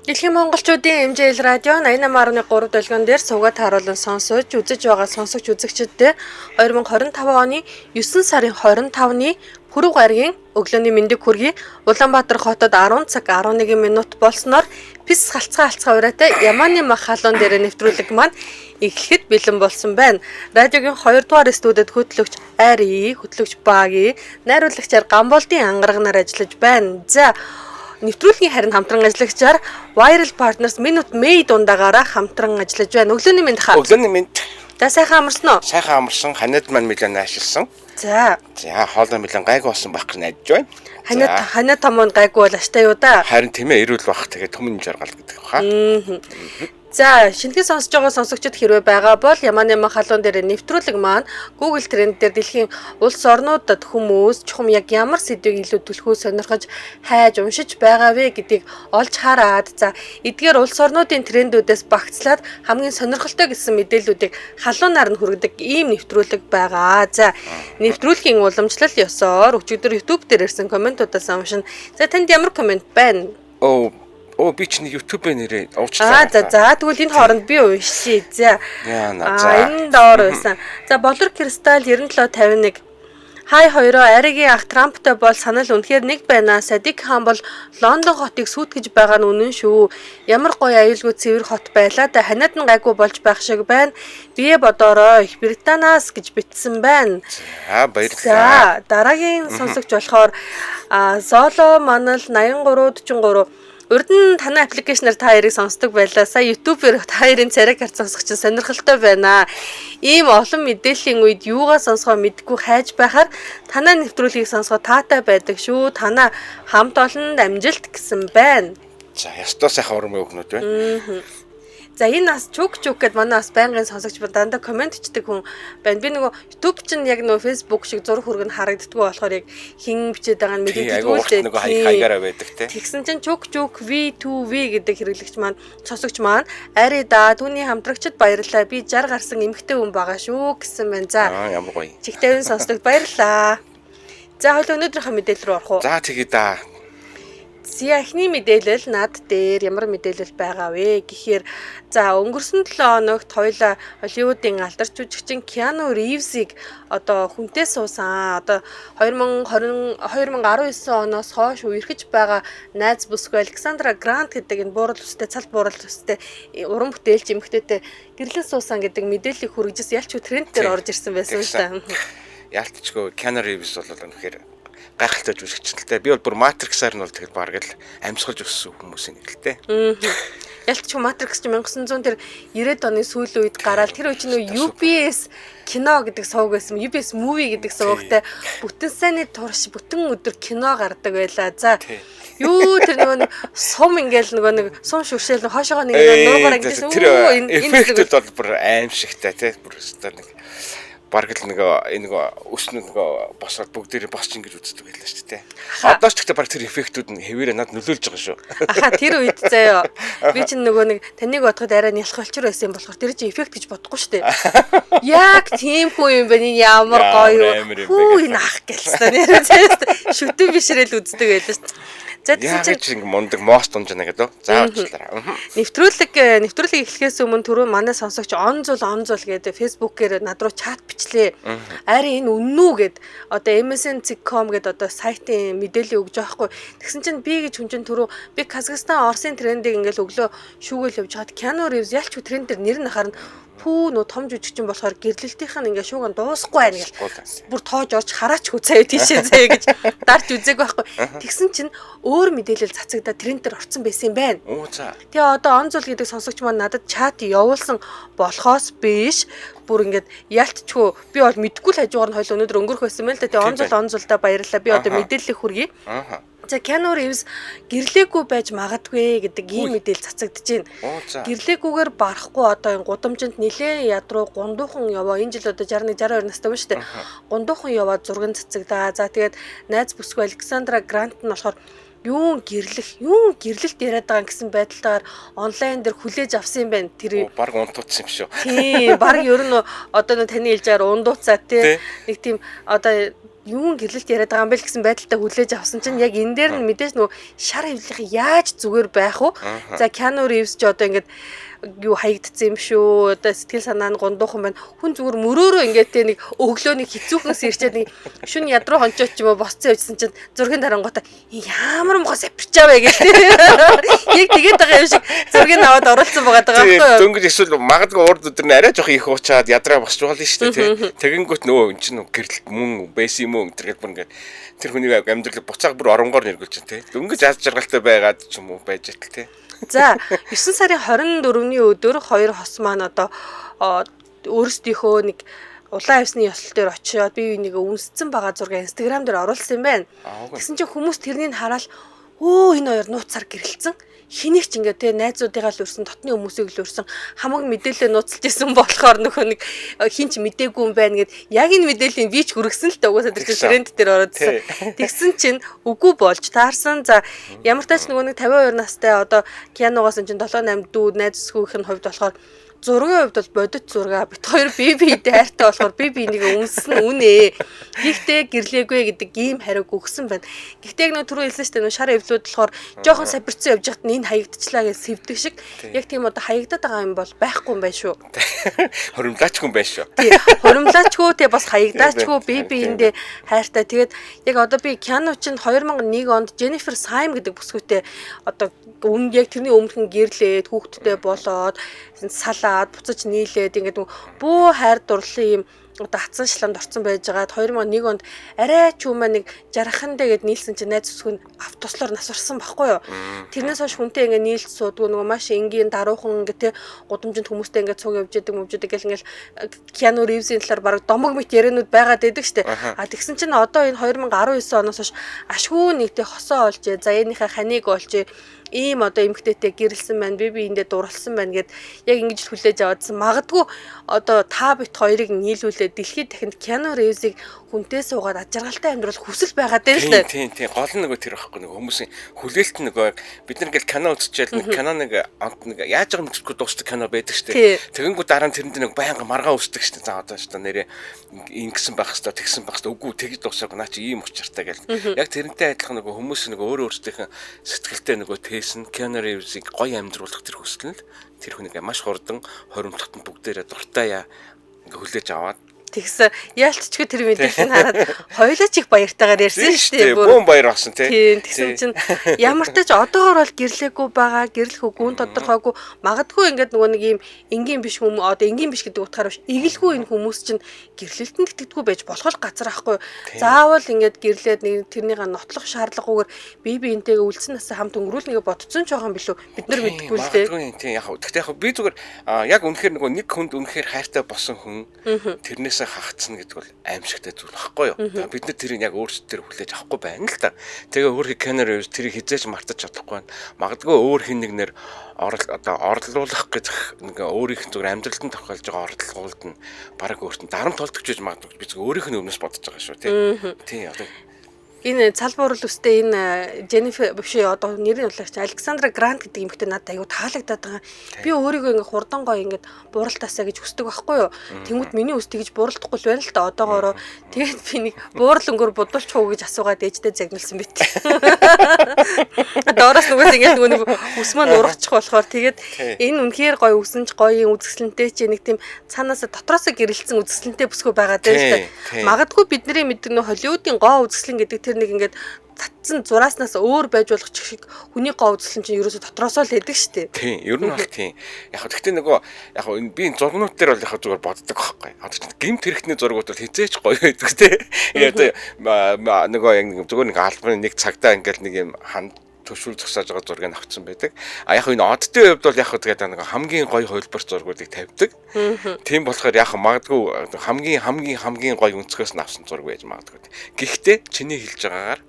Дэлхийн монголчуудын MJL радио 88.3 долгион дээр суугаад харуулan сонсож үзэж байгаа сонсогч үзэгчдтэй 2025 оны 9 сарын 25-ны Пүрэв гаригийн өглөөний мэндийг хүргэе. Улаанбаатар хотод 10 цаг 11 минут болсноор пис халцгаа ураатай Ямааны мах халуун дээр нэвтрүүлэг маань эхлэхэд бэлэн болсон байна. Радиогийн 2 дугаар студид хөтлөгч Ари, хөтлөгч Баги, найруулагчаар Гамболдын ангарганаар ажиллаж байна. За нэвтрүүлгийн харин хамтран ажиллагчаар Viral Partners Minute May дундаагаараа хамтран ажиллаж байна. Өглөөний мэнд хаа. Өглөөний мэнд. За сайхан амарсан уу? Сайхан амарсан. Ханад маань нэлээд наашилсан. За. За хоолой нэлээд гайгүй болсон байх гэж найдаж байна. Ханад томон гайгүй бол аштай юу да? Харин тийм ээ, эрүүл бах тэгээ түмэн жаргал гэдэг баха. За, шинэхэн сонсож байгаа сонсогчид хэрвээ байгаа бол Ямааны мах халуун дээр нэвтрүүлэг маань Google Trend дээр дэлхийн улс орнуудад хүмүүс чухам яг ямар сэдвийг илүү түлхүү сонирхож хайж уншиж байгаа вэ гэдгийг олж хараад за эдгээр улс орнуудын трендүүдээс багцлаад хамгийн сонирхолтой гэсэн мэдээллүүдийг халуунаар нь хүргэдэг ийм нэвтрүүлэг байгаа. За, нэвтрүүлгийн уламжлал ёсоор өчигдөр YouTube дээр ирсэн комментуудаас уншина. За, танд ямар коммент байна? Би чинь YouTube-ийн нэрээ уучлаа. За тэгвэл энэ хооронд би уншия. За. Энэ доор байсан. За Болор Кристал 9751 Хай хоёроо Аригийн ах Трамптай бол санал үнэхээр нэг байна. Садик хаан бол Лондон хотыг сүйтгэж байгаа нь үнэн шүү. Ямар гоё аюулгүй цэвэр хот байлаа да ханад нь гайгүй болж байх шиг байна. Бие бодороо Их Британаас гэж бичсэн байна. Баярлалаа. За дараагийн сонсогч болохоор Золо Манал 8343 Урд нь танай аппликейшнээр та хоёрыг сонсдог байлаа. Сая YouTube-ээр та хоёрын царайг харж сонсох чинь сонирхолтой байна. Ийм олон мэдээллийн үед юугаа сонсгоо мэдгүй хайж байхаар танай нэвтрүүлгийг сонсгоо таатай байдаг шүү. Танаа хамт олонд амжилт гэсэн байна. За ястаа сайхан урам өгнөд байна. За энэ бас чук гэд манай бас байнгын сонсогч дандаа комент ичдэг хүн байна. Би нөгөө YouTube чинь яг нөгөө Facebook шиг зураг хүргэн харагддггүй болохоор яг хин бичээд байгаа нь мэддэггүй нөгөө хаягаараа байдаг те. Тэгсэн чинь чук V2V гэдэг хэрэглэгч маань сонсогч маань ари да түүний хамтрагчид баярлалаа. Би 60 гарсан эмэгтэй хүн байгаа шүү гэсэн байна. За. Ямар гоё. Чигтэйн сонсогч баярлалаа. За хоёул өнөөдрийнхөө мэдээлэл рүү орох уу? За тэгье да. Эхний мэдээлэл над дээр ямар мэдээлэл байгаа вэ гэхээр за өнгөрсөн 7 хоногт хоёулаа Холливуудын алдарч жүжигчин Киану Ривзийг одоо хүнтэй суусан. Одоо 2019 оноос хойш үерхэж байгаа найз бүсгүй Александра Грант гэдэг энэ буурал төстэй цал буурал төстэй уран бүтээлч эмэгтэйтэй гэрлэн суусан гэдэг мэдээллийг хүргэжсэн ялч тренд дээр орж ирсэн байсан л та. Яалтчгүй Киану Ривз бол үнэхээр гайхалтай жүжигчтэй. Би бол бүр Matrix-аар нь бол тэгэл бараг л амьсгалж өссөн хүмүүс юм л те. Ялч Matrix чи 1900 тэр 90-ад оны сүүлийн үед гараад тэр үе чинь UBS кино гэдэг сувг байсан. UBS movie гэдэг сувгтай бүтэн сайнны турш бүтэн өдөр кино гардаг байлаа. За юу тэр нөгөө сум ингээл нөгөө сум шүршээл хоошоогоо нэг нуугаар ингэсэн. Энэ эффектүүд бол бүр аимшигтай те. Бүр өстой нэг бараг л нөгөө өс нөгөө босоод бүгдээрээ босч ингэж үздэг байлаа шүү дээ. Одоо ч гэхдээ бараг тэр эффектүүд нь хэвээрээ над нөлөөлж байгаа шүү. Тэр үед заяа. Би чинь нөгөө нэг таныг бодоход арай нялх болчор байсан болохоор тэр чинь эффект гэж бодохгүй шүү дээ. Яг тийм хүн юм байна. Ямар гоё. Хүү энэ ах гэлсэн нэрээ шүтэн бишрэл үздэг байлаа шүү дээ. За тийм чинь мундаг мост унжна гэдэг. За уучлаарай. Нэвтрүүлэг эхлэхээс өмнө түрүү манай сонсогч онзул гэдэг Facebook-ээр над руу чат бичлээ. Ари энэ үнэн үү гэд одоо MSN.com гэд одоо сайтын мэдээлэл өгж байгаа хгүй. Тэгсэн чинь би гэж хүн чинь түрүү би Казахстан Оросын трендийг ингээл өглөө шүүгээл явж хаад Киану Ривз ялч трендээр нэр нь харна. Пүү нөө том жүжигчин болохоор гэрлэлтийнх нь ингээ шууган дуусахгүй байна гэл. Бүр тоож орж хараач хүү цаа тийшээ заяа гэж дарж үзег байхгүй. Тэгсэн чинь өөр мэдээлэл цацагдаад трендээр орцсон байсан юм байна. Тэгээ одоо онзул гэдэг сонсогч маань надад чат явуулсан болохоос биш бүр ингээд ялтчгүй би бол мэдгүй л хажуугаар нь хоёул өнөөдөр өнгөрөх байсан мэл тэгээ онзулдаа баярлалаа. Би одоо мэдээллийг хүргэе. За Киану Ривз гэрлээгүй байж магадгүй гэдэг ийм мэдээлэл цацагдж байна. Гэрлээгүйгээр барахгүй одоо энэ гудамжинд нилээн ядруу гундуухан яваа. Энэ жил одоо 61 62 настай байна шүү дээ. Гундуухан яваад зурган цацагдаа. За тэгээд найз бүсгүй Александра Грант нь болохоор юун гэрлэлт яриад байгаа гэсэн байдалтаар онлайн дээр хүлээж авсан юм байна. Тэр баг унтуутсан юм шүү. Тийм, баг ер нь одоо таны хэлж байгаа ундууцаа тий. Нэг тийм одоо юун гэрлэлт яриад байгаа юм бэ гэсэн байдалтай хүлээж авсан чинь яг энэ дээр нь мэдээж нөгөө шар хөвлөх яаж зүгээр байх вэ? За Keanu Reeves ч одоо ингээд юу хаягдсан юм шүү. Одоо сэтгэл санаа нь гондуухан байна. Хүн зүгээр мөрөөрөө ингээд те нэг өглөөний хэцүүхнээс ирчээд нэг шүн ядруу хончоод ч юм уу босцсон явжсан чинь зургийн дарангуудаа ямар мгоо сапирчаа вэ гэх те. Яг тэгээд байгаа юм шиг зургийг аваад оруулсан байгаа даа байхгүй юу? Дөнгөж эсвэл магадгүй урд өдөр нь арай жоох их уучаад ядраа босч болно шүү дээ тий. Тэгэнгүүт нөгөө эн чинь гэрэлт мөн бэс юм уу гэдэг бүр ингээд тэр хүний амьдрал буцааг бүр оронгоор нэргүүлж чинь тий. Дөнгөж аз жаргалтай байгаад ч юм уу байж тал тий. За 9 сарын 24-ний өдөр хоёр хос маань одоо өөрсдийнхөө нэг улаан авсны ёслол дээр очиод бие бинийгээ үнсцэн байгаа зураг Instagram дээр оруулсан юм байна. Тэгсэн чинь хүмүүс тэрнийг хараад энэ хоёр нууцаар гэрэлцэн хэнийг ч ингээд те найзуудыгаа л өрсөн дотны хүмүүсийг л өрсөн хамаг мэдээлэл нууцлж исэн болохоор нөхөө нэг хинч мдээгүй юм байна гэд яг энэ мэдээллийг би ч хүргэсэн л та угаасаа тэр тренд дээр ороодсон. Тэгсэн чинь үгүй болж таарсан. За ямар тач нөгөө нэг 52 настай одоо Keanu-гаас чинь 7-8 дүү найз өсгөхийн хувьд болохоор зургийн хувьд бол бодит зураг бит хоёр бибитэй хайртай болохоор биби нэг үнсэн үнэ. Гэхдээ гэрлээгүй гэдэг ийм хариуг өгсөн байна. Гэхдээ яг нэг түрүү хэлсэн шүү дээ шар эвлүүд болохоор жоохон сапирцсан явж хат энэ хаягдчихлаа гэж сэвдэг шиг яг тийм одоо хаягдаад байгаа юм бол байхгүй юм байна шүү. Хуримлаачгүй юм байна шүү. Тий. Хуримлаачгүй те бас хаягдаачгүй биби эндээ хайртай. Тэгээд яг одоо би Keanu чинь 2001 онд Jennifer Syme гэдэг бүсгүйтэй одоо яг тэрний өмнөхөн гэрлээд хүүхдтэй болоод салаад буцаж нийлээд ингээд бүү хайр дурлалын юм одоо хатсан шламд орсон байж байгаад 2001 онд арай ч юм нэг жаргахан дээр гээд нийлсэн чинь найз өсгөн автослоор нас орсон байхгүй юу. Тэрнээс хойш хүнтэй ингээд нийлж суудгүй нөгөө маш энгийн даруухан ингээд те гудамжинд хүмүүстэй ингээд цуг явж идэг гэл ингээд Keanu Reeves-ийн талаар баг домог мэт яриануд байгаад байдаг штэ. А тэгсэн чинь одоо энэ 2019 оноос хойш ашгүй нэгтэй хосоо олжээ. За энийхээ ханиг олжээ. Ийм одоо эмгтээтэй гэрэлсэн байна. Би эндээ дурлсан байна гэд яг ингэж хүлээж аваадсан. Магадгүй одоо та бит хоёрыг нийлүүлээд дэлхийд дахинд Keanu Reeves-ийг хүнтэй суугаад ажиргалтай амьдрал хүсэл байгаад байна л да. Тийм. Гол нь нөгөө тэр байхгүй нөгөө хүмүүсийн хүлээлт нөгөө бид нар ингээл кино үзчихэл нэг кино нэг яаж байгаа мэдэхгүй дуусдаг кино байдаг шүү дээ. Тэгэнгүүт дараа нь тэрэнд нэг байнга маргаа үсдэг шүү дээ. За одоо шүү дээ нэрээ ингэсэн байх хэвээр тэгсэн байх хэвээр үгүй тэгж дуусах наа чи ийм учиртай гэл. Яг тэрнтэй адилхан нөгөө хүмүүс нөгөө өөрөө өөрсдийнх сэтгэлтэй нөгөө тээсэн Keanu Reeves-ийг гоё амьдруулах тэр хүсэл нь тэр хүнийг маш хурдан хоримтлоход нь бүгдээрээ дуртай ингээ хүлээж аваад тэгсэн яалтчгүй тэр мэдээлэл нь хараад хоёулаа ч их баяртайгаар ярьсан шүү дээ. Бүүн баяр болсон тий. Тэгсэн чинь ямар ч тач одоогор бол гэрлээгүй байгаа, гэрлэх үгүй тодорхойгүй. Магадгүй ингээд нөгөө нэг юм энгийн биш хүмүүс одоо энгийн биш гэдэг утгаараа биш. Игэлгүй энэ хүмүүс чинь гэрлэлтэнд итгэдэггүй байж болох л газар ахгүй. Заавал ингээд гэрлээд нэг тэрнийгээ нотлох шаардлагагүйгээр би энтэйгээ үлдсэн насаа хамт өнгөрүүлнэгээ бодцсон ч байгаа юм билүү. Бид нар мэдэхгүй л дээ. Магадгүй тий. Яг гэхдээ яг би зүгээр яг үнэхээр нөгөө нэг хүнд үнэхээр хайртай болсон хүн тэрнээс хагцсан гэдэг бол аимшигтай зүйл байхгүй юу. Бид нар тэрийг яг өөрсдөө хүлээж авахгүй байна л да. Тэгээ өөрхий Keanu Reeves тэрийг хизээж мартаж чадахгүй байна. Магадгүй өөр хин нэгнэр орлуулах гэж нэг өөрийнх нь зүгээр амьдралд нь тохиолж байгаа орлуулалт нь бараг өөртөө дарамт толдогч гэж магадгүй би зүгээр өөрийнх нь өмнөөс бодож байгаа шүү тий. Одоо энэ цалбуурл үстэй энэ Jennifer биш одоо нэрийн улагч Alexandra Grant гэдэг эмэгтэй надад аюу таалагдаад байгаа. Би өөрийгөө ингээ хурдан гоё ингээ бууралтаасаа гэж хүсдэг байхгүй юу. Тэнгүүд миний үс тэгж бууралтахгүй л байна л да одоогоороо. Тэгээд би нэг буурал өнгөр будулч хуу гэж асуугаад ээжтэй загнуулсан бит. Доороос нүгээс ингээ нөгөө үс маань ургачих болохоор тэгээд энэ үнэхээр гоё үсэнч гоё үзэсгэлэнтэй чи нэг тийм цаанаасаа дотроосоо гэрэлцсэн үзэсгэлэнтэй бүсгүй байгаад байна л да. Магадгүй бидний мэддэг нөө Холливуудын гоо үзэсгэлэн гэдэг тэр нэг ингээд татсан зурааснаас өөр байж болох шиг хүний гоо үзэсгэлэн чинь ерөөсө дотроосоо л хэдэг штэ. Тийм, ер нь бол тийм. Яг гэхдээ нөгөө яг би энэ зургнууд дээр бол яг зүгээр боддог байхгүй. Одоо чинь гэмт хэрэгтний зургууд бол хизээч гоё байдаг те. Яг нөгөө яг зүгээр нэг албаны нэг цагтаа ингээд нэг юм төвшүүл зогсоож байгаа зургийг авчихсан байдаг. А яг энэ оддын хувьд бол яг тэгээд нэг хамгийн гоё хувилбар зургуудыг тавьдаг. Тийм болохоор яг магадгүй хамгийн гоё өнцгөөс нь авсан зураг байж магадгүй. Гэхдээ чиний хэлж байгаагаар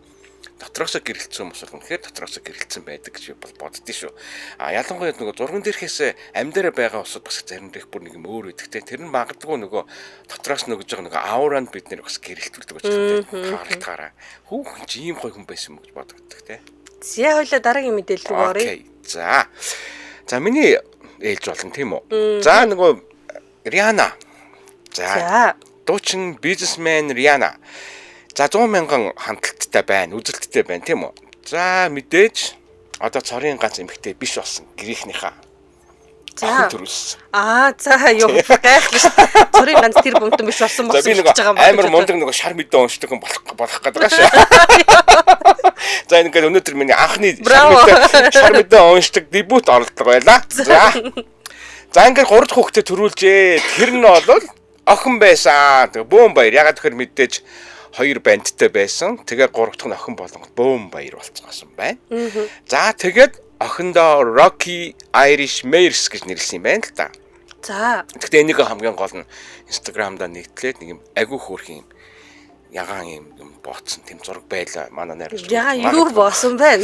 дотроосоо гэрэлцсэн хүмүүс бол үнэхээр дотроосоо гэрэлцсэн байдаг гэж би боддөө шүү. А ялангуяа нөгөө зурган дээрхээс амьдараа байгаа усуд бас зарим дэх бүр нэг юм өөр өгдөгтэй. Тэр нь магадгүй нөгөө дотроос нөгөж байгаа нөгөө ауранд бид нэр бас гэрэлтүүлдэг гэж байна. Харалтаараа хүүхэн чи ийм гоё хүн байсан юм гэж боддог те. Зя хоёлаа дараагийн мэдээлэл рүү оръё. Окей. За миний ээлж болно тийм үү? За нөгөө Rihanna. За дуучин бизнесмен Rihanna. За 100 мянган хандлттай байна, үзэлттэй байна тийм үү. За мэдээж одоо цорын ганц эмэгтэй биш болсон гэрийнхнийхээ охин төрүүлсэн. За юу гайхлаа шүү. Цорын ганц тэр бомтон биш болсон За би нэг амар мундаг нэг шар мэдээ уншдаг хүн болох гэдэг шүү. За ингээд өнөөдөр миний анхны шар мэдээ уншдаг дебют оролдог байлаа. За ингээд 3 дахь хүүхдээ төрүүлжээ. Тэр нь бол охин байсан. Тэгээ бөөм баяр. Ягаад гэхээр мэдээж 2 бандтай байсан. Тэгээ 3 дахь нь охин болгоод бөөм баяр болцсон байна. За тэгээд охиндоо Rocky Irish Mares гэж нэрлсэн юм байна л да. За. Гэхдээ энийг хамгийн гол нь Instagram-да нэгтлээд нэг юм агүй хөөрх юм ягаан юм бооцсон тэм зураг байлаа манай найруулагч. Ягаан юу боосон байна.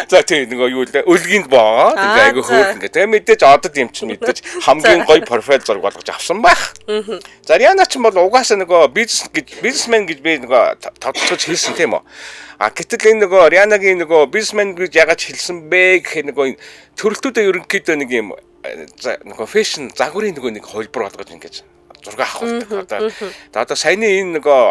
За тийм нэг юу л өлгийнд боо. Тэгээ агүй хөөрх ингээ. Тэгээ мэдээж одод юм чинь мэдээж хамгийн гоё профайл зураг болгож авсан байх. За Риана ч бол угаасаа нөгөө бизнесмен гэж би нөгөө тодтолцож хэлсэн тийм үү. Гэтэл энэ нөгөө Рианагийн нөгөө бизнесмен гэж ягаад хэлсэн бэ гэхээр нөгөө төрөлтүүдээ ерөнхийдөө нэг юм нөгөө фэшн загварын нөгөө нэг хөлбөр болгож ингэж зураг авахдаг. Одоо саяны энэ нөгөө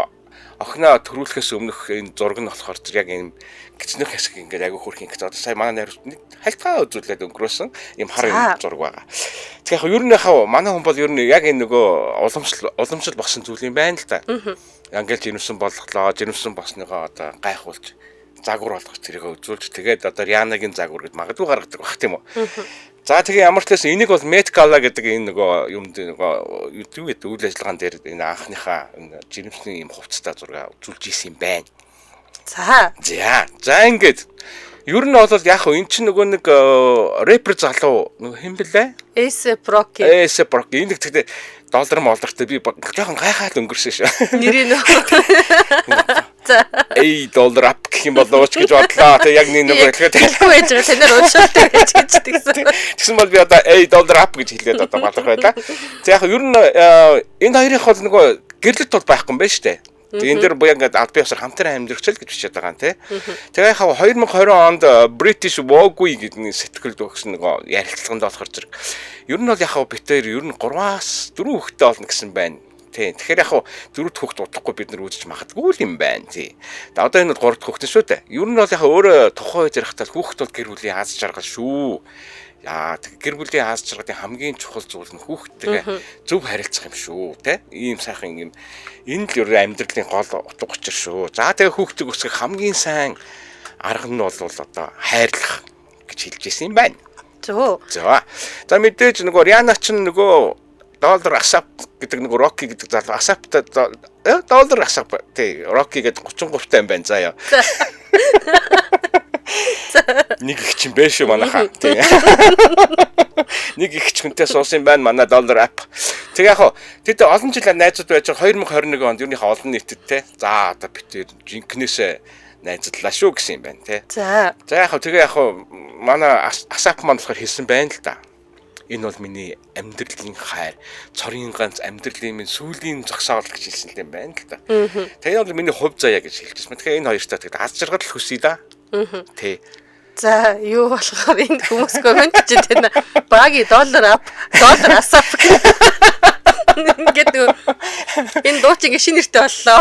охиноо төрүүлэхээс өмнөх энэ зураг нь болохоор яг энэ гिचнэх хэсэг ингээд агүй хөрх юм. Одоо сая манай найруулагч хальтгаа үзүүлээд өнгөрөөсөн юм хар зураг байгаа. Тэгэхээр яг ер нь яхаа манай хүн бол ер нь яг энэ нөгөө уламжлал болсон зүйл юм байна л да. Англи жирэмсэн болголоо, жирэмсэн болсныгоо одоо гайхуулж загвар болгож тэрийг үзүүлж тэгээд одоо Рианагийн загвар гэд магадгүй гаргадаг бах тийм үү. За тэгээ ямар ч байсан энийг бол Met Gala гэдэг энэ нөгөө юмд нөгөө юу гэдэг үйл ажиллагаан дээр энэ анхныхаа жирэмсний юм хувцастай зураг үзүүлж исэн юм байна. За ингээд ер нь бол яг хөө эн чинь нөгөө нэг рэпер залуу нөгөө хэн блэ? A$AP Rocky. Энэ гэхдээ доллар молдортой би жоохон гайхаад өнгөрсөн шүү. Нэрээ нөө. $8 ап гэх юм болооч гэж бодлоо. Тэг яг нэг хэлгээд хэлэхгүй байж байгаа. Танаар уушаатай байж гэж тэгсэн. Тэгсэн бол би одоо $8 ап гэж хэлгээд одоо балах байлаа. За яг ер нь энэ хоёрын бол нөгөө гэрлэлт бол байхгүй юм байна шүү дээ. Энэ дэр буяа ингээд аль биесээр хамтран амьдрахчл гэж бичээд байгаа юм тий. Тэгээ яхаа 2020 онд British Vogue гэдэг сэтгэлд өгсөн нэг ярилцлаганд болохоор зэрэг. Ер нь бол яхаа битээр ер нь 3-аас 4 хүүхэдтэй болно гэсэн байна. Тий. Тэгэхээр яхаа 4 хүүхэд удахгүй бид нар үзэж магадгүй юм байна тий. Тэгээ одоо энэ бол 3 хүүхэд шүү дээ. Ер нь бол яхаа өөрөө тухайн үе зэрэгтэл хүүхэд бол гэр бүлийн аз жаргал шүү. Яа гэр бүлийн аз жаргалын хамгийн чухал зүйл нь хүүхдтэйгээ зөв харилцах юм шүү те ийм сайхан юм энэ л өөрөө амьдралын гол утга учир шүү. За тэгээ хүүхдийг өсгөх хамгийн сайн арга нь бол одоо хайрлах гэж хэлж ирсэн юм байна. За мэдээж нөгөө Риана ч нөгөө доллар асап гэдэг нөгөө Rocky гэдэг залуу асаптай доллар асап тий Rocky гэдэг 33 таа юм байна заяа. Нэг их чинь биш шүү манайхаа. Тийм. Нэг их ч хүнтэй суусан байна манай доллар ап. Тэгээ яг тэд олон жил найзууд байж 2021 онд юуныхаа олон нийтэд те. За одоо бид жинкнээсээ найзлаа шүү гэсэн юм байна те. За яг тэгээ яг манай асап маань болохоор хэлсэн байна л да. Энэ бол миний амьдралын хайр, цорын ганц амьдралын минь сүүлийн зогсоол гэж хэлсэн юм байна л да. Тэгээ бол миний хувь заяа гэж хэлчихсэн. Тэгэхээр энэ хоёртой тэгээд аз жаргал хүсье да. Тий. За юу болохоор энэ хүмүүс комент хийж байна. Баги доллар ап, доллар асап. Ингээд энэ дуучин шинэ нэртэй боллоо.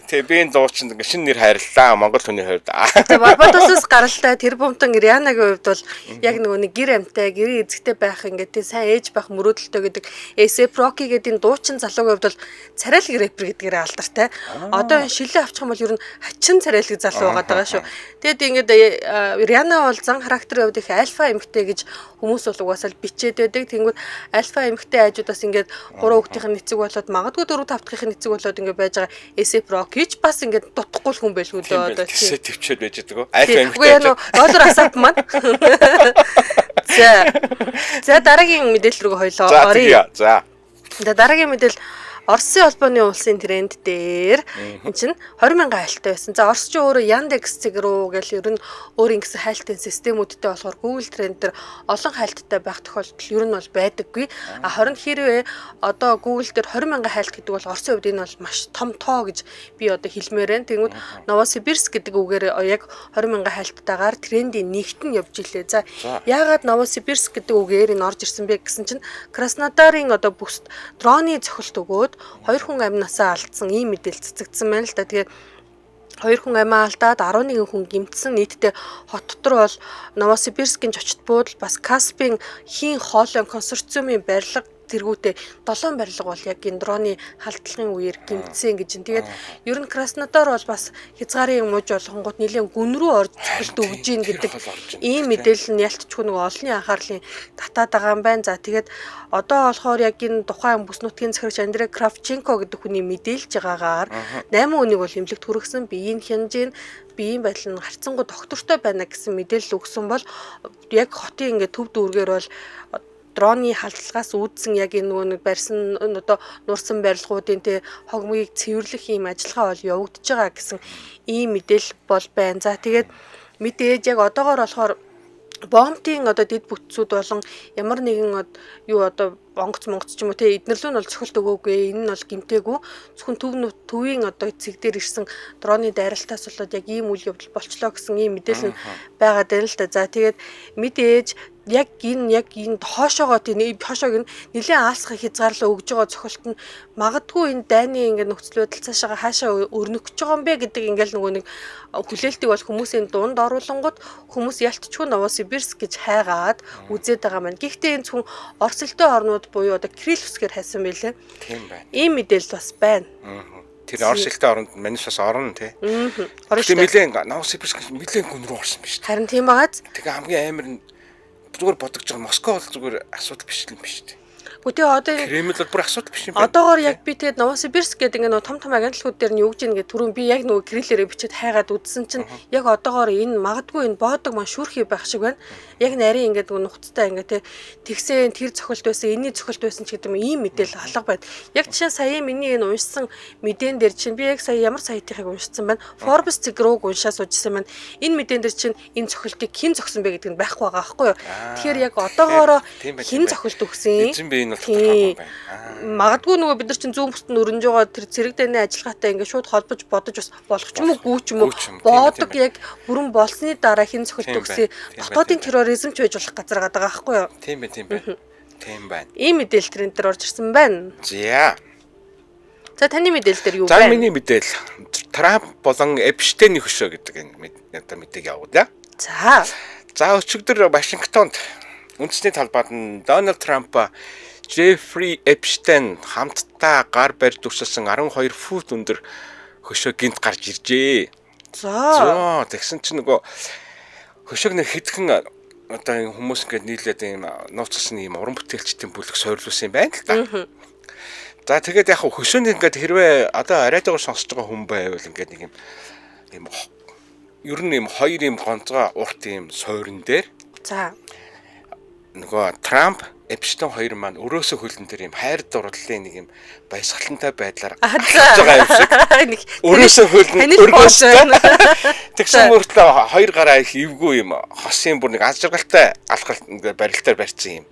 Тий, би энэ дуучин шинэ нэр хайрлаа Монгол хүний хувьд. Тэгээ Барбадосоос гаралтай тэр бомтон Рианагийн хувьд бол яг нэг гэр амтай, гэрийн эзэгтэй байх ингээд тий сайн ээж байх мөрөөдөлтөй гэдэг A$AP Rocky гэдэг энэ дуучин залуугийн хувьд бол царайлаг рэпер гэдгээр алдартай. Одоо энэ шилээ авчих юм бол ер нь хачин царайлаг залуу байгаа шүү. Тэгэд ингээд Риана бол зан характерын хувьд их альфа эмэгтэй гэж хүмүүс бол угаасаа бичээд байдаг. Тэнгүүд альфа эмэгтэй айжудаас ингээд 3 хүүхдийн эцэг болоод магадгүй 4 5 дахь эцэг болоод ингээд байж байгаа A$AP Rocky ч бас ингээд дутхгүй хүн байлгүй дөө одоо тийм төвчөөд байж байгаа. Альфа эмэгтэй. Доллар асап маань. За дараагийн мэдээлэл рүү хойлоо оръё. За. Дараагийн мэдээлэл Оросын холбооны улсын тренд дээр энэ чинь 20,000 хайлттай байсан. За Орос ч өөрөө Яндекс цэг рүү гэл ер нь өөр ингэсэн хайлтын системүүдтэй болохоор Google тренд дээр олон хайлттай байх тохиолдол ер нь бол байдаггүй. Харин хэрвээ одоо Google дээр 20,000 хайлт гэдэг бол Оросын хувьд энэ бол маш том тоо гэж би одоо хэлмээр байна. Тэгвэл Новосибирск гэдэг үгээр яг 20,000 хайлттайгаар трендийн нэгт нь явж илээ. За яагаад Новосибирск гэдэг үгээр энэ орж ирсэн бэ гэсэн чинь Краснодарын одоо бүс дроны цохилт өгөөд 2 хүн амнасаа алдсан ийм мэдээлэл цэцэгдсэн байна л да. Тэгээд 2 хүн амиа алдаад 11 хүн гэмтсэн. Нийтдээ хот дотор бол Новосибирскийн зочид буудал бас Каспийн хийн хоолой консорциумын барилга тэргүүтээ 7 барилга бол яг энэ дроны халдлагын үеэр гэмтсэн гэж. Тэгээд ер нь Краснодар бол бас хязгаарын мууж болгонгууд нэлээд гүн рүү орж цогцолт өгж ийн гэдэг ийм мэдээлэл нь ялцчихгүй нөгөө олонний анхаарлын татаад байгаа юм байна. За тэгээд одоо болохоор яг энэ тухайн бүс нутгийн захирагч Андрей Кравченко гэдэг хүний мэдээлж байгаагаар 8 хүнийг бол эмнэлэгт хүргэсэн. Биеийн хянжийн биеийн байдал нь харьцангуй доктортой байна гэсэн мэдээлэл өгсөн бол яг хотын ингээд төв дүүргээр бол дроны халдлагаас үүдсэн яг энэ нөгөө нэг барьсан одоо нуурсан барилгуудын тэ хогмыг цэвэрлэх ийм ажиллагаа бол явагдаж байгаа гэсэн ийм мэдээлэл бол байна. За тэгээд мэдээж яг одоогоор болохоор бомбын одоо дэд бүтцүүд болон ямар нэгэн юу одоо онгоц ч юм уу те эднэрлүү нь бол цохилт өгөөгүй. Энэ нь бол гимтээгүй. Зөвхөн төвийн одоо цэг дээр ирсэн дроны дайралтаас болоод яг ийм үйл явдал болчлоо гэсэн ийм мэдээлэл байгаа даа л та. За тэгээд мэдээж яг энэ хоошоогоо тийм хоошоог нь нэлээд аалсхах хязгаарлаа өгж байгаа цохилт нь магадгүй энэ дайны ингээд нөхцөл байдал цаашаа хаашаа өрнөх гэж байгаа юм бэ гэдэг ингээд нөгөө нэг хүлээлтийг бол хүмүүсийн дунд оруулангууд хүмүүс ялтчгүй Новосибирск гэж хайгаад үзээд байгаа маань. Гэхдээ энэ зөвхөн Орос элтэй орнууд буюу одоо Кирилловскээр хайсан байлээ. Тийм байна. Ийм мэдээлэл бас байна. Тэр Орос элтэй оронд манайс бас орно тий. Тэгээ нэлээд Новосибирск нэлээд гүн рүү орсон биз дээ. Харин тийм байгааз. Тэгээ хамгийн амар нь зүгээр бодож байгаа Москва бол зүгээр асуудал биш юм биш үү? Үгүй одоо Кремль бол бүр асуудал биш юм байна. Одоогоор яг би тэгээд Новосибирск гэдэг ингээ том агентлагууд дээр нь юу гэж нэгэ түрүүн би яг нөгөө Кириллээрээ бичээд хайгаад үзсэн чинь яг одоогоор энэ магадгүй энэ боодог маань шүүрхий байх шиг байна. Яг нарийн ингээ нөгөө нухацтай ингээ тэгсэн тэр цохилт байсан, энэний цохилт байсан ч гэдэг юм ийм мэдээлэл алга байна. Яг жишээ сая миний энэ уншсан мэдэн дээр чинь би яг сая ямар сайтыг уншсан байна. Forbes цэг рүү уншаа суужсэн байна. Энэ мэдэн дээр чинь энэ цохилтыг хэн зогсон бэ гэдэг нь байхгүй байгаа байхгүй юу? Тэгэхээр яг одоогоор хэн цохилт өгсөн? Магадгүй нөгөө бид нар чинь зүүн бүст нь өрнж байгаа тэр цэрэг дэний ажиллагаатай ингээ шууд холбож бодож бас болох ч юм уу гүү ч юм уу боодог яг бүрэн болсны дараа хин цохилт өгсөн дотоодын терроризм ч байж болох газар байгаа байхгүй юу? Тийм байна. Тийм байна. Ийм мэдээлэл тэрэн дээр орж ирсэн байна. За таны мэдээлэл дээр юу байна? За миний мэдээлэл Трамп болон Эпштейний хөшөө гэдэг энэ одоо мэдээг явуулъя. За өчигдөр Вашингтонд үндэсний талбайд нь Дональд Трамп Джеффри Эпштейн хамтдаа гар барьж дүрсэлсэн 12 фут өндөр хөшөө гинт гарч иржээ. За тэгсэн чинь нөгөө хөшөөг нэг хэдхэн одоо энэ хүмүүс ингээд нийлээд ийм нууцсан ийм уран бүтээлчдийн бүлэг сойрлуулсан юм байна л да. За тэгээд яг хөшөөний ингээд хэрвээ одоо радиогоор сонсож байгаа хүн байвал ингээд нэг ийм ер нь ийм хоёр ийм гонцгой урт ийм сойрон дээр нөгөө Трамп Эпштейн хоёр маань өрөөсөө хөлн дээр юм хайр дурлалын нэг юм баясгалантай байдлаар харж байгаа юм шиг. Өрөөсөө хөлн өргөсөн. Тэгсэн мөртлөө хоёр гараа их эвгүй юм хосын бүр нэг аз жаргалтай алхал барилтаар барьсан юм.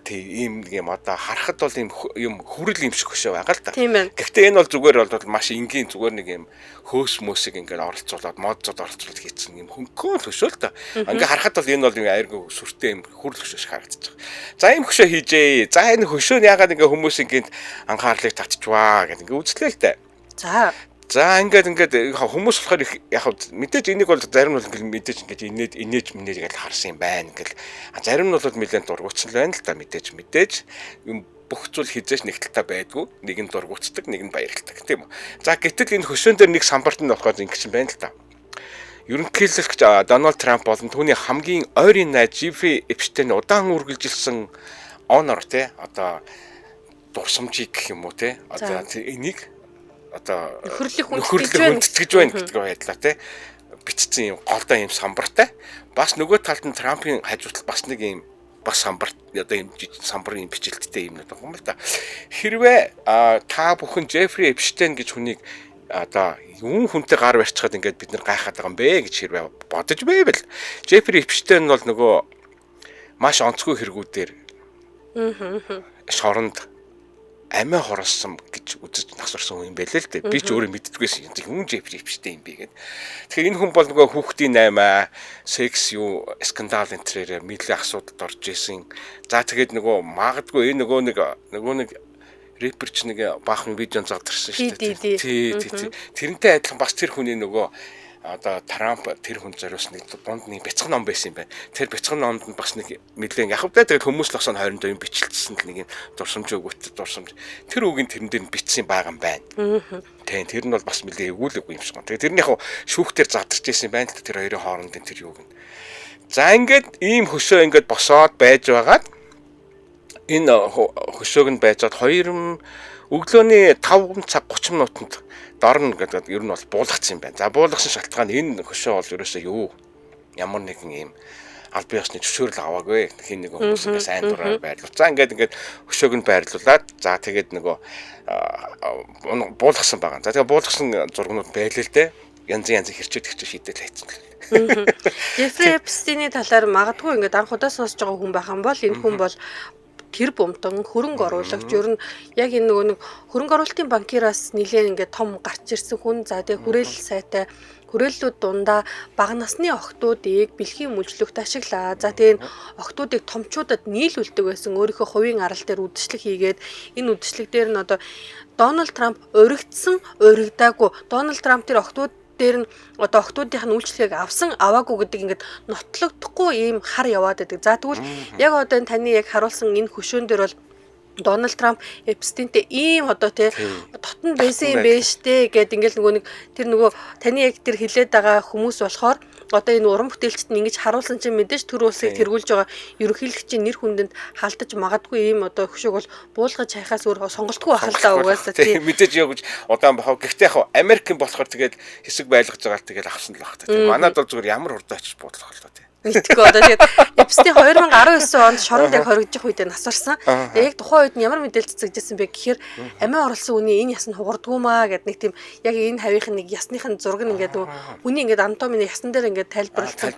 Тийм нэг юм одоо харахад бол юм хүрэл юм шиг хөшөө байгаа л да. Гэхдээ энэ бол зүгээр бол маш энгийн зүгээр нэг юм хөөс мөсийг ингээд оролцуулаад модзод оролцуулаад хийсэн юм хөнгөн хөшөө л да. Ингээ харахад бол энэ бол юм айргүй сүртэй юм хүрэл хөшөө шиг харагдаж байгаа. За ийм хөшөө хийжээ. За энэ хөшөө нь яагаад ингээ хүмүүс ингээд анхаарлыг татчихваа гэдэг ингээ үзлээ л да. За ингээд хүмүүс болохоор яг мэдээж энийг бол зарим нь ингээд мэдээж ингээд инээж гэж харсан юм байна ингээд зарим нь бол нэлээд дургуутсан л байна л да мэдээж юм бүх зүйл хизээш нэг талтай байдгүй нэг нь дургуутдаг нэг нь баярлдаг тийм үү. За гэтэл энэ хөшөөн дээр нэг самбарт нь болохоор ингэж юм байна л да. Ерөнхийлөгч Дональд Трамп болон түүний хамгийн ойрын найз Джеффри Эпштейн удаан үргэлжилсэн онор те одоо дурсамжийг гэх юм уу те одоо энийг одоо нөхөрлөх хүндэтгэж байна гэдэг байдлаа тий бичсэн юм голдоо юм самбартай бас нөгөө талд нь Трампын хажуутал бас нэг юм бас самбар одоо юм самбарын бичлэлттэй юм нэг юм л да. Хэрвээ та бүхэн Джеффри Эпштейн гэж хүнийг одоо юун хүнтэй гар барьчихад ингээд бид нар гайхаад байгаа юм бэ гэж хэрвээ бодож байвал Джеффри Эпштейн бол нөгөө маш онцгүй хэрэгүүдээр шоронд амиа хорлсон гэж үзэж насварсан хүн юм байлээ л дээ. Би ч өөрөө мэддэггүйсэн юм Джеффри Эпштейн би гэдэг. Тэгэхээр энэ хүн бол нөгөө хүүхдийн наймаа, секс юу, скандал энтрээр мэдлийн асуудалд орж исэн. За тэгээд нөгөө магадгүй энэ нөгөө нэг рэпер ч нэг баахан видео задарсан шүү Тий. дээ. Тий. Тэрнтэй адилхан бас тэр хүний нөгөө одоо Трамп тэр хүн зориулсан нэг дунд нэг бяцхан ном байсан юм байна. Тэр бяцхан номд нь бас нэг мэдээ яг хавдаа тэгээд хүмүүс л осон 22 юм бичлэлсэн л нэг юм дурсамж өгөөт дурсамж. Тэр үгийн тэрэн дээр нь бичсэн байгаа юм байна. Тийм тэр нь бол бас мэдээ өгүүлэг юм шиг. Тэгээд тэрний яг шүүхтэр задарч ирсэн байна л тэр хоёрын хоорондын тэр юуг нь. За ингээд ийм хөшөө ингээд босоод байж байгаад энэ хөшөөг нь байжгаад 2 өглөөний 5 цаг 30 минутанд дорно гэдэг ер нь бол буулгацсан юм байна. За буулгасан шалтгаан энэ хөшөө бол ерөөсөө юу ямар нэгэн ийм аль бие усны зөвшөөрөл аваагүй. Хин нэг хүмүүс ингэ сайн дураар байрлуул. За ингээд хөшөөг нь байрлуулад за тэгээд нөгөө буулгасан байгаа. За тэгээд буулгасан зургнууд байлаа л дээ. Янз хэрчээд шийдэл хайцсан л. Jeffrey Epstein-ийн талаар магадгүй ингээд анх удаа сонсож байгаа хүн байх юм бол энэ хүн бол тэр бумтан хөрөнгө оруулагч ер нь яг энэ нөгөө нэг хөрөнгө оруулалтын банкираас нэлээд ингээд том гарч ирсэн хүн. За тэгээ хүрээлэл сайтай хүрээллүүд дундаа бага насны охтуудыг бэлгийн мүжлөгт ашиглаа. За тэгээ охтуудыг томчуудад нийлүүлдэг байсан өөрийнхөө хувийн арал дээр үдшилэг хийгээд энэ үдшилэг дээр нь одоо Дональд Трамп уригдсан уригдаагүй Дональд Трамп тэр охтууд дээр нь одоо охтуудынх нь үйлчлэгийг авсан аваагүй гэдэг ингээд нотлогдохгүй ийм хар яваад байдаг. За тэгвэл яг одоо таны яг харуулсан энэ хөшөөн дээр бол Дональд Трамп Эпстинтэй ийм одоо тий дотн байсан юм биш дээ гэд ингээл нөгөө таны яг тэр хилээд байгаа хүмүүс болохоор одоо энэ уран бүтээлчд нь ингэж харуулсан чинь мэдээж төр улсыг тэргүүлж байгаа ерөнхийлөгчийн нэр хүндэнд халдаж магадгүй ийм одоо хөшөөг бол буулгаж хайхаас өөр сонголтгүй байх л да угаасаа тий мэдээж яа гэж удаан бахав. Гэхдээ яг Америкийн болохоор тэгээд хэсэг байлгаж байгаа л тэгээд авсан л баг та. Тий манад бол зүгээр ямар урд очиж буудлах л та тий. Мэдгүй одоо тэгээд Epstein 2019 онд шоронд яг хоригдчих үед нь асарсан. Тэгээд яг тухайн үед нь ямар мэдээлэл цэцэгдсэн бэ гэхээр амиа орлсон үний энэ яс нь хугардгуумаа гэдэг нэг тийм яг энэ хавийнх нь нэг ясныхын зураг нь ингээд хүний ингээд анатомийн ясан дээр ингээд тайлбарлсан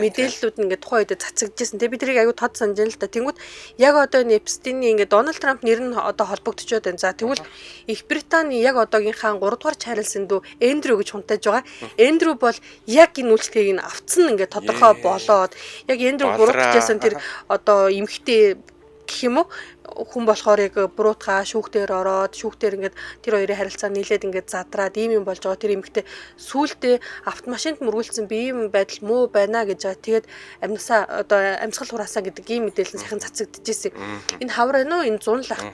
мэдээллүүд нь ингээд тухайн үед цацагдчихсан. Тэгээд би тэрийг аюу тод санаж байна л да. Тэнгүүд яг одоо энэ Epstein-ийн ингээд Дональд Трамп нэр нь одоо холбогдчиход байна. За тэгвэл Их Британий яг одоогийнхаа 3 дугаар Чарльз дүү Эндрю гэж хунтаж байгаа. Эндрю бол яг энэ үйлчлэгийг нь авцсан ингээд тодорхой болоод яг Эндрю буруутгажсэн тэр одоо эмхтэй гэх юм уу хүн болохоор яг буруутгаа шүүхтээр ороод шүүхтээр ингээд тэр хоёрын харилцаа нийлээд ингээд задраад ийм юм болж байгаа. Тэр эмхтэй сүултээ автомашинд мөргүүлсэн би ийм байдал муу байна гэж байгаа. Тэгээд амьсаа одоо амьсгал хураасаа гэдэг ийм мэдээлэл сайхан цацагдчихсэн. Энэ хавар байна уу? Энэ зун л ах.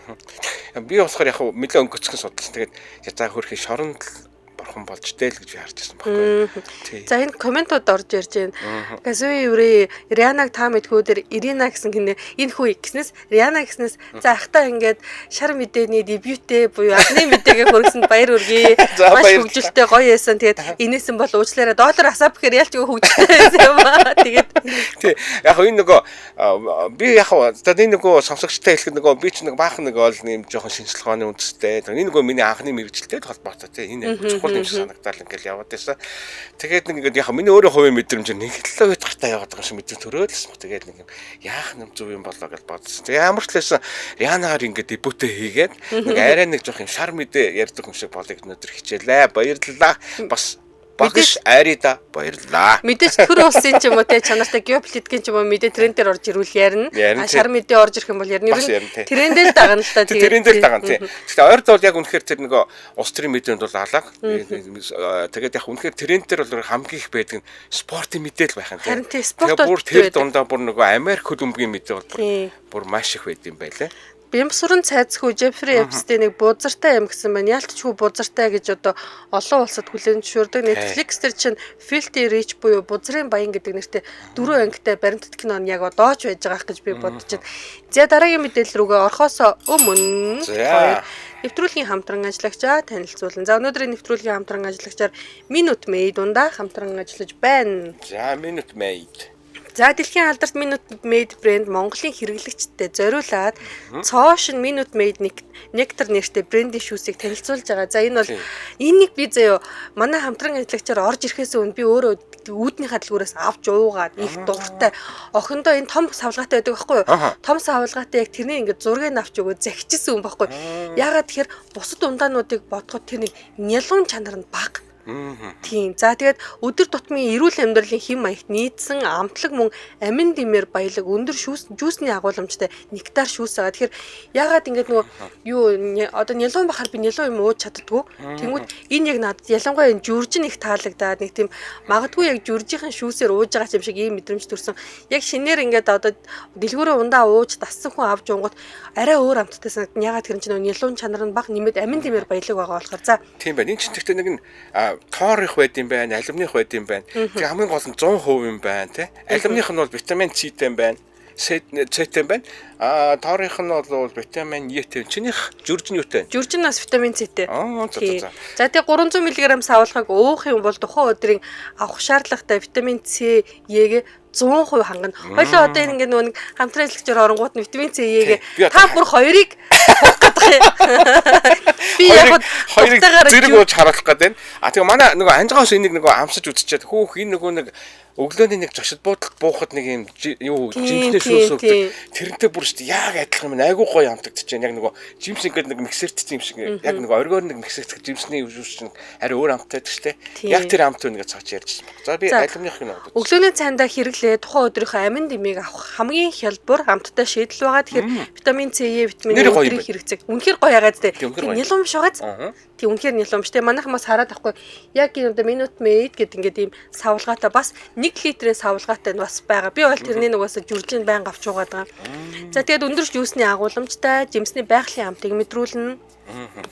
Би болохоор яг нэлээд өнгөцгөн судалсан. Тэгээд за хөрхий шоронд бурхан болж дээл гэж харж байсан байхгүй. За энэ комментууд орж ирж байна. Газуи еврей Рианаг та мэдхүүдэр Ирина гэсэн хинэ энэ хүү гэснээс Риана гэснээс за ахтаа ингээд шар мэдээний дебютээ буюу анхны мэдээгээ хөргсөнд баяр хүргэе. Маш хөгжилтэй гоё яасан. Тэгээд инээсэн бол уучлаарай. Доллар асаап гэхээр ялч хөгжилтэй байсан юм аа. Тэгээд тий яг энэ нөгөө би яг энэ нөгөө сонсогчтой хэлэхэд нөгөө би ч нэг баахан нэг ол нэм жоохон шинжилгээний үндэстэй. Энэ нөгөө миний анхны мэрэгжилтэй холбоотой тий энэ чухал юм шиг санагдал ингээл яваад байсан. Тэгээд нэг ингээд яг миний өөрөө хувийн мэдрэмж нэг л үед гартаа яваад байгаа шиг мэдрэмж төрөөлсөн. Тэгээд нэг юм яах юм зөв юм болоо гэж бодсон. Тэгээд ямар ч лээсэн Рианагаар ингээд дебютээ хийгээд нэг арай нэг жоох юм шар мэдээ ярьдаг юм шиг болыг өнөдөр хичээлээ. Баярлалаа. Бас багш айрида баярлаа. Мэдээж төр улсын ч юм уу те чанартай геополитикийн ч юм уу мэдээ трендээр орж ирүүл ярина. Шар мэдээ орж ирэх юм бол ярина. Трендээр дагна л та. Трендээр дагна тий. Гэхдээ ойрд бол яг үнэхээр тэр нөгөө улс төрийн мэдээнд бол алга. Тэгээд яг үнэхээр трендээр бол хамгийн их байдаг нь спортын мэдээлэл байх юм тий. Харин тий спорт бүр тэр дундаа бүр нөгөө Америк хөлбөмбөгийн мэдээ бол бүр маш их байд юм байлаа. Бямсурын цайцгүй Jeffrey Epstein-ыг бузартай юм гэсэн байна. Яалтчгүй бузартай гэж одоо олон улсад хүлээн зөвшөөрдөг. Netflix дээр чинь Filthy Rich буюу бузрын баян гэдэг нэртэй 4 ангитай баримтат кино нь яг одоо ч байж байгаа гэж би бодож байна. За дараагийн мэдээлэл рүүгээ орохоос өмнө нэвтрүүлгийн хамтран ажиллагчаа танилцуулна. За өнөөдрийн нэвтрүүлгийн хамтран ажиллагчаар Minute Maid дундаа хамтран ажиллаж байна. За Minute Maid. За дэлхийн алдарт Minute Maid брэнд Монголын хэрэглэгчдэд зориулаад цоошин Minute Maid Nectar нэртэй брендийн шүүсийг танилцуулж байгаа. За энэ бол энийг би заяа манай хамтран ажиллагчаар орж ирэхээс өмнө би өөрөө үүднийхээ дэлгүүрээс авч уугаад их дуртай. Охиндоо энэ том савлгаатай байдаг байхгүй юу? Том савлгаатай яг тэрний ингээд зургийг авч өгөө захижсэн юм байхгүй юу? Ягаад тэгэхээр бусад ундаануудыг бодоход тэр нэг нялуун чанар нь бага. Тийм. За тэгээд өдөр тутмын эрүүл амьдралын хэм маягт нийцсэн амтлаг мөн амин димээр баялаг өндөр жүүсний агуулмжтай нектар шүүс байгаа. Тэгэхээр ягаад ингэж нөгөө одоо нялуун бахаар би нялуун юм ууж чаддгүй. Тэнгүүд энэ яг надад ялангуяа энэ жүржин их таалагдаад нэг тийм магадгүй яг жүржийнхэн шүүсээр ууж байгаа юм шиг ийм мэдрэмж төрсөн. Яг шинээр ингээд одоо дэлгүүрээ ундаа ууж дассан хүн авч уунгууд арай өөр амттай санагдана. Ягаад тэр чинь нялуун чанар нь бага нэмээд амин димээр баялаг байгаа болохоор за тийм байна. Энэ чинь тэгтээ нэг нь тоор их байд юм байна, алюминих байд юм байна. Тэгээ хамгийн гол нь 100% юм байна, тий. Алюминих нь бол витамин С-тэй юм байна. С-тэй юм байна. Тоорынх нь бол витамин Е-тэй. Чинийх жүржин юутай? Жүржин бас витамин С-тэй. За. За тэгээ 300 мг савлахыг уух юм бол тухайн өдрийн авах шаардлагатай витамин С, Е-гээ 100% хангана. Хойлоо одоо ингэ нэг хамтран ажиллагчаар оронгууд нь витамин С, Е-гээ та бүр хоёрыг гадах юм. Би яг хоёрыг зэрэг ууж харуулах гэдэг. Тэгээ манай нөгөө анжгаос энийг нөгөө амсаж үзчихээд хүүх энэ нөгөө нэг өглөөний нэг зочид буудалд буухад нэг юм юу жимсний шүүс өгдөг. Тэрнтэй бүр шүү дээ яг адилхан юм айгуу гоё амтагдаж байна. Яг нөгөө жимс ингээд нэг миксертсэн юм шиг яг нөгөө оргоор нэг миксертэх жимсний шүүс чинь арай өөр амттай байдаг шүү дээ. Яг тэр амт үнийг цааш ярьжсэн баг. За би алюминих нь бодож. Өглөөний цайндаа хэрэглээ тухайн өдрийнхөө амин дэмийг авах хамгийн хялбар амттай шийдэл байгаа. Тэгэхээр витамин С, Е, витамин Е хэрэгцээ. Үнэхээр гоё ягаад дээ. Нялуун биш байгааз. Тийм үнэхээр нялуун биш. Тэгээ манайхан бас хараад авахгүй. Яг энэ одоо Minute Maid гэдэг ингээд ийм савлгаатай бас 1 литрийн савлгаатай бас байгаа. Би бол тэрний нугаас жүржин байнга авч угаад байгаа. За тэгээд өндөр жүүсний агуулмжтай жимсний байгалийн амтыг мэдрүүлнэ.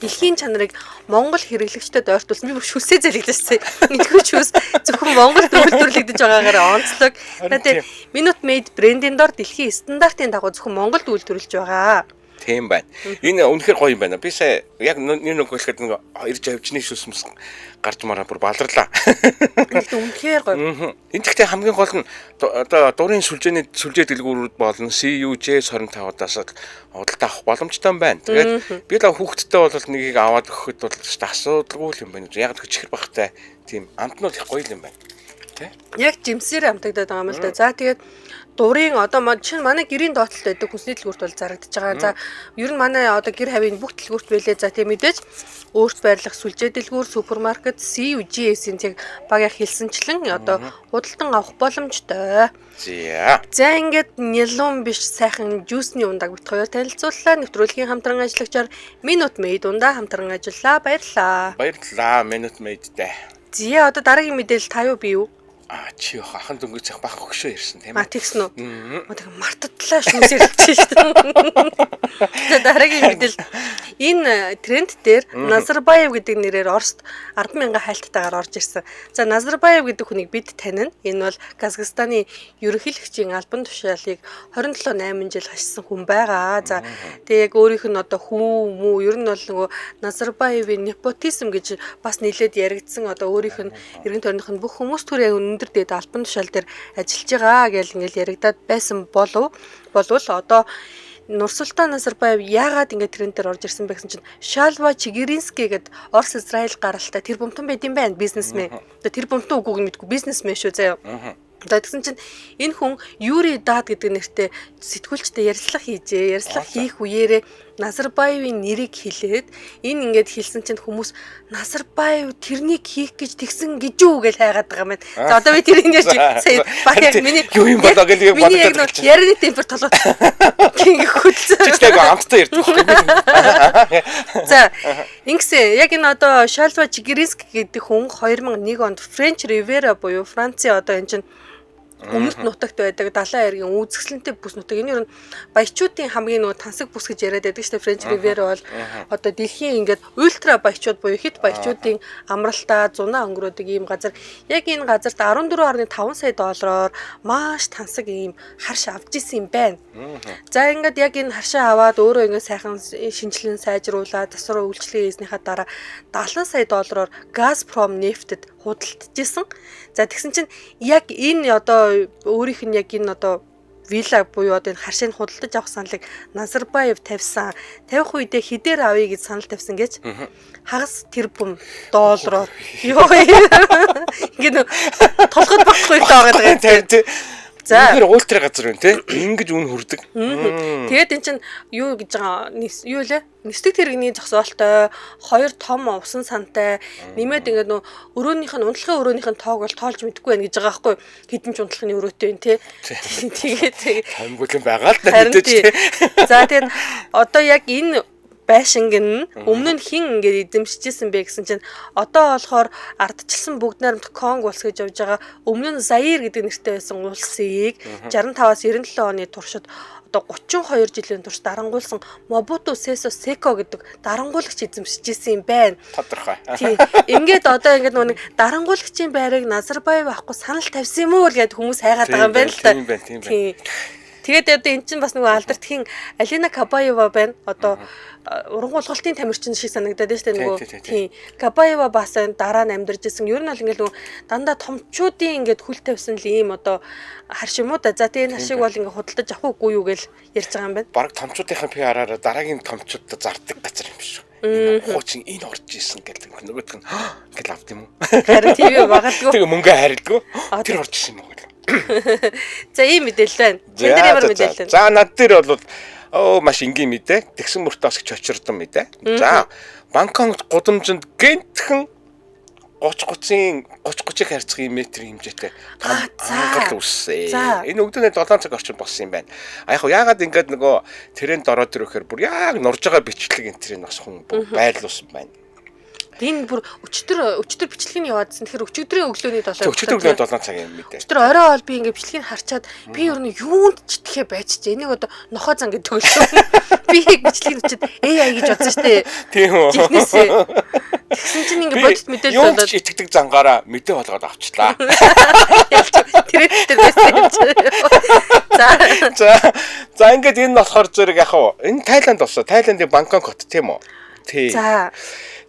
Дэлхийн чанарыг Монгол хэрэглэгчдэд ойртуулсан. Би бүр шүлсээ залгидсан. Энэхүү шүүс зөвхөн Монголд үйлдвэрлэгдэж байгаагаар онцлог. Тэгээд Minute Maid брендийн дор дэлхийн стандартын дагуу зөвхөн Монголд үйлдвэрлэж байгаа. Тийм байна. Энэ үнэхээр гоё юм байна. Би сая яг нэг хэлэхэд нэг ирж авчны шүсмс гарч мараа бүр баларлаа. Үнэхээр үнэхээр гоё. Энэ гэхдээ хамгийн гол нь одоо дурын сүлжээ дэлгүүрүүд болон CUJ25-аас худалдаа авах боломжтой байна. Тэгээд би л хүүхдтэй бол нэгийг аваад өгөхөд бол асуудалгүй юм байна. Яг л чихэр бахтай тийм амт нь бол их гоё юм байна. Тэ? Яг жимсээр амтагдаад байгаа юм л да. За тэгээд дурын одоо чинь манай гэрийн доотлолт байдаг хүнсний дэлгүүрт бол зарагдаж байгаа. За ер нь манай одоо гэр хавийн бүх дэлгүүрт байлээ. За тийм мэдээж өөрт байрлах сүлжээ дэлгүүр, супермаркет, CUJ-ийн яг багийн хэлсэнчлэн одоо худалдан авах боломжтой. За ингээд нялуун биш сайхан жүүсний ундааг бит хоёр танилцууллаа. Нэвтрүүлгийн хамтран ажиллагчаар Minute Maid ундаа хамтран ажиллаа. Баярлалаа. Баярлалаа Minute Maid-тэй. Зя одоо дараагийн мэдээлэл та юу бий юу? Чи ахын дөнгөж цах бах хөшөө ирсэн тийм ээ. Тэгсэн үү? Тэг мартадлаа шүүсээр хэлчихсэн шүү дээ. Дараагийн мэдээлэл энэ тренд дээр Назарбаев гэдэг нэрээр Оросд 10,000 хайлттайгаар орж ирсэн. За Назарбаев гэдэг хүнийг бид танина. Энэ бол Казахстаны ерөнхийлөгчийн албан тушаалыг 27-8 жил хашсан хүн байгаа. За тэг яг өөрийнх нь одоо хүн мүү ер нь бол нөгөө Назарбаевын непотизм гэж бас нэлээд яригдсан одоо өөрийнх нь эргэн тойрных нь бүх хүмүүс төрөө өндөр дэд албан тушаал дээр ажиллаж байгаа гэж ингээл яригадаад байсан болов одоо Нурсултан Назарбаев яагаад ингээд тренд дээр орж ирсэн бэ гэсэн чинь Шалва Чигиринский гэдэг Орос Израиль гаралтай тэр бомтон байд юм байна бизнесмен. Тэр бомтон үгүйг мэдгүй бизнесмен шүү заяа. Тэгсэн чинь энэ хүн Юрий Дад гэдэг нэртэй сэтгүүлчтэй ярилцлага хийжээ. Ярилцлага хийх үеэрээ Назарбаевын нэрийг хэлээд энэ ингээд хэлсэн чинь хүмүүс Назарбаев тэрнийг хийх гэж тэгсэн гэж үү гэж хайгаад байгаа юм байна. За одоо би тэрийг ярьж сая баг яг миний юу юм болоо гэж бодож байна. Ярины темпер толгой. Ингээ хөдөлсөн. Чичтэйг амттай ярьдаг байхгүй. За ингэсэн яг энэ одоо Шалва Чигиринский гэдэг хүн 2001 онд Френч Ривера буюу Францын одоо энэ чинь өмнөд нутагт байдаг далайн айргийн үзэсгэлэнтэй бүс нутаг. Энэ юу баячуудын хамгийн нөгөө тансаг бүс гэж яриад байдаг шүү дээ. Френч Ривера бол одоо дэлхийн ингээд ультра баячууд буюу хэд баячуудын амралтаа зунаа өнгөрөөдөг ийм газар. Яг энэ газарт 14.5 сая доллараар маш тансаг ийм харш авч исэн юм байна. За ингээд яг энэ харшаа аваад өөрөө ингээд сайхан шинжилэн сайжруулаад засвар үйлчлэгээ хийснийхаа дараа 70 сая доллараар Газпром нефтэд худалдажсэн. За тэгсэн чинь яг энэ одоо өөрийнх нь яг энэ одоо вилла буюу одоо энэ харшийг худалдаж авах саналыг Назарбаев тавьсан. Тавих үедээ хідээр авъя гэж санал тавьсан гэж хагас тэрбум доллараар ёо ингээд толгойд багхгүй таагаад байгаа юм. За. Тэгэхээр ультра газар байна те. Ингэж үн хүрдэг. Тэгээд эн чинь юу гэж байгаа юу лээ? Нисдэг тэрэгний зогсоолтой, хоёр том усан сантай нэмээд ингээд нөө өрөөнийх нь унтлагын өрөөнийх нь тоог бол тоолж мэдэхгүй байна гэж байгаа байхгүй хідэн ч унтлагын өрөөтэй байна те. Тэгээд хамгуулын байгаа л да мэдээж те. За тэгээд одоо яг энэ байшинг нь өмнө нь хин ингээд эзэмшижсэн бэ гэсэн чинь одоо болохоор ардчилсан бүгд найрамд Конг улс гэж явж байгаа өмнө нь Заир гэдэг нэртэй байсан улсыг 65-аас 97 оны туршид одоо 32 жилийн турш дарангуулсан Мобуту Сесо Секо гэдэг дарангуулагч эзэмшижсэн юм байна. Тодорхой. Тийм. Ингээд одоо ингээд нэг дарангуулагчийн байрыг Назарбаев авахгүй санал тавьсан юм уу л гэд хүмүүс хайгаад байгаа юм байна л та. Тийм. Тэгээд одоо эн чинь бас нөгөө алдартхийн Алина Кабаева байна. Одоо урангуулгалтын тамирчин шиг санагдаад байна шүү дээ нөгөө. Тийм. Кабаева бас дараа нь амьдарч исэн. Ер нь бол ингээд нөгөө дандаа томчуудын ингээд хүл тавьсан л ийм одоо харш юм уу да. За тэгээ энэ ашиг бол ингээд худалдаж авах уугүй юу гэж ярьж байгаа юм байна. Бараг томчуудынхаа PR-аараа дараагийн томчуудад зардаг газар юм шиг. Энэ хуучин энэ орж исэн гэдэг нөгөөх нь ингээл авд юм уу? Харин тийм багадгүй. Тэгээ мөнгө харилдгүй. Тэр орж исэн юм уу? За ийм мэдээлэл байна. Энд дээр ямар мэдээлэл вэ? За над дээр бол маш энгийн мэдээ. Тэгсэн мөртөө бас чочирдсан мэдээ. За Бангкок гудамжинд гэнтхэн 30-30-ыг харьцах метр хэмжээтэй том ангарал үссэн. Энэ өдөрний 7 цаг орчим болсон юм байна. А яг яагаад ингээд нөгөө тэрэнд ороод ирэхээр бүр яг норж байгаа бичлэг энэ тэрийг бас хүн байрлуулсан байна. Энэ бүр өчтөр бичлэг нь яваадсан. Тэгэхээр өчигдрийн өглөөний 7 өчигдөр өглөөний 7 цагийн мэдээ. Өчтөр орой бол би ингээд бичлэгийг харчаад би ер нь юунд ч итгэхэ байчжээ. Энийг одоо нохоо зан гэдэг төлөө. Би бичлэгийг өчид AI гэж бодсон штэ. Тийм үү. Тэгсэн чинь ингээд бодит мэдээлэл болоод юу ч итгэдэг зангаараа мэдээ болгоод авчлаа. Тэр байсан юм чи. За ингээд энэ болохоор зэрэг яг хаа энэ Тайланд болсон. Тайландын Бангкок хот тийм үү? Тий.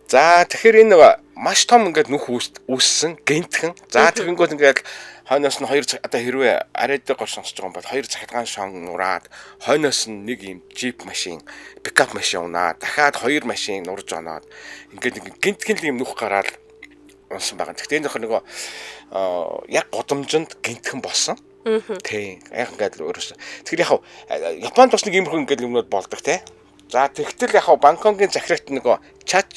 За тэгэхээр энэ маш том ингээд нүх үүссэн гэнтхэн. За тэгэнгүүт ингээд хойноос нь 2 цаг одоо хэрвээ арайдаг гол сонсож байгаа юм бол 2 цахилгаан шон нураад хойноос нь нэг юм джип машин, пикап машин унаа. Дахиад 2 машин нурж оноод ингээд нэг гэнтхэн л юм нүх гараад унсан байгаа. Гэхдээ энэ нөхөр нөгөө яг годомжинд гэнтхэн болсон. Тийм. Яг ингээд өөрөөсөө. Тэгэхээр яг Японд бас нэг иймэрхүү ингээд юмнууд болдог те. За тэгтэл яг Бангкокын захирагт нөгөө чат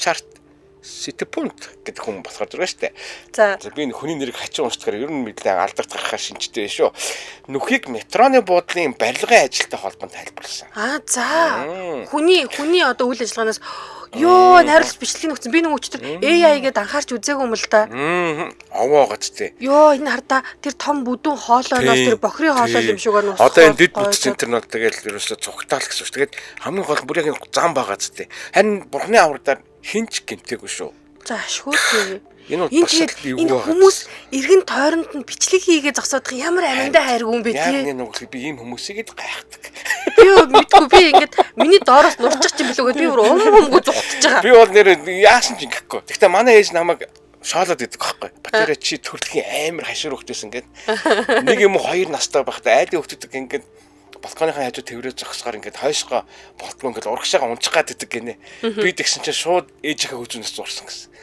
Ситипунт гэдэг хүн болохоор зэрэг штэ. За би энэ хүний нэрийг хачин уншдгаар ер нь мэдлээ алдагдахаа шинжтэй шүү. Нүхийг метроны буудлын барилгын ажилтай холбоонд тайлбарласан. За. Хүний одоо үйл ажиллагаанаас ёо найруулагч бичлэгийг өгсөн. Би нэг өчтөр AI гэдээ анхаарч үзээгүй юм л да. Овоо гацтэй. Ёо энэ хардаа тэр том бүдүүн хоолойноос тэр бохрын хоолой юм шиг байна. Одоо энэ дэд бүтц энэ бол тэгэл ерөөсө цугтаал гэсэн шүү. Тэгээд хамгийн гол бүр яг зам байгаа зү. Харин бурхны авралаар хинч гэмтээгүй шүү. За ашгүйтэй. Энэ хүмүүс эргэн тойронд нь бичлэг хийгээ зогсоодох ямар аминдаа хайргүй юм бэ тий. Яг нэг би ийм хүмүүсийгэд гайхдаг. Би мэдгүй би ингээд миний доороос нурчих юм билүү гэдэг би бүр өмгөө зүхтэж байгаа. Би бол нэр яасан ч ингэхгүй. Гэхдээ манай ээж намайг шоолоод идэг байхгүй. Батарей чи төрөлхийн амар хашир хөхтэйсэн гээд нэг юм уу 2 настай байхдаа айлын хөхтөдөг ингээд балконыхаа хажуу тэврээ зогсохоор ингээд хойшгоо болтгоо ингээд урагшаага унчих гад идэг гинэ. Би тэгсэн чинь шууд ээжийнхээ хүзүүнээс зурсан гэсэн.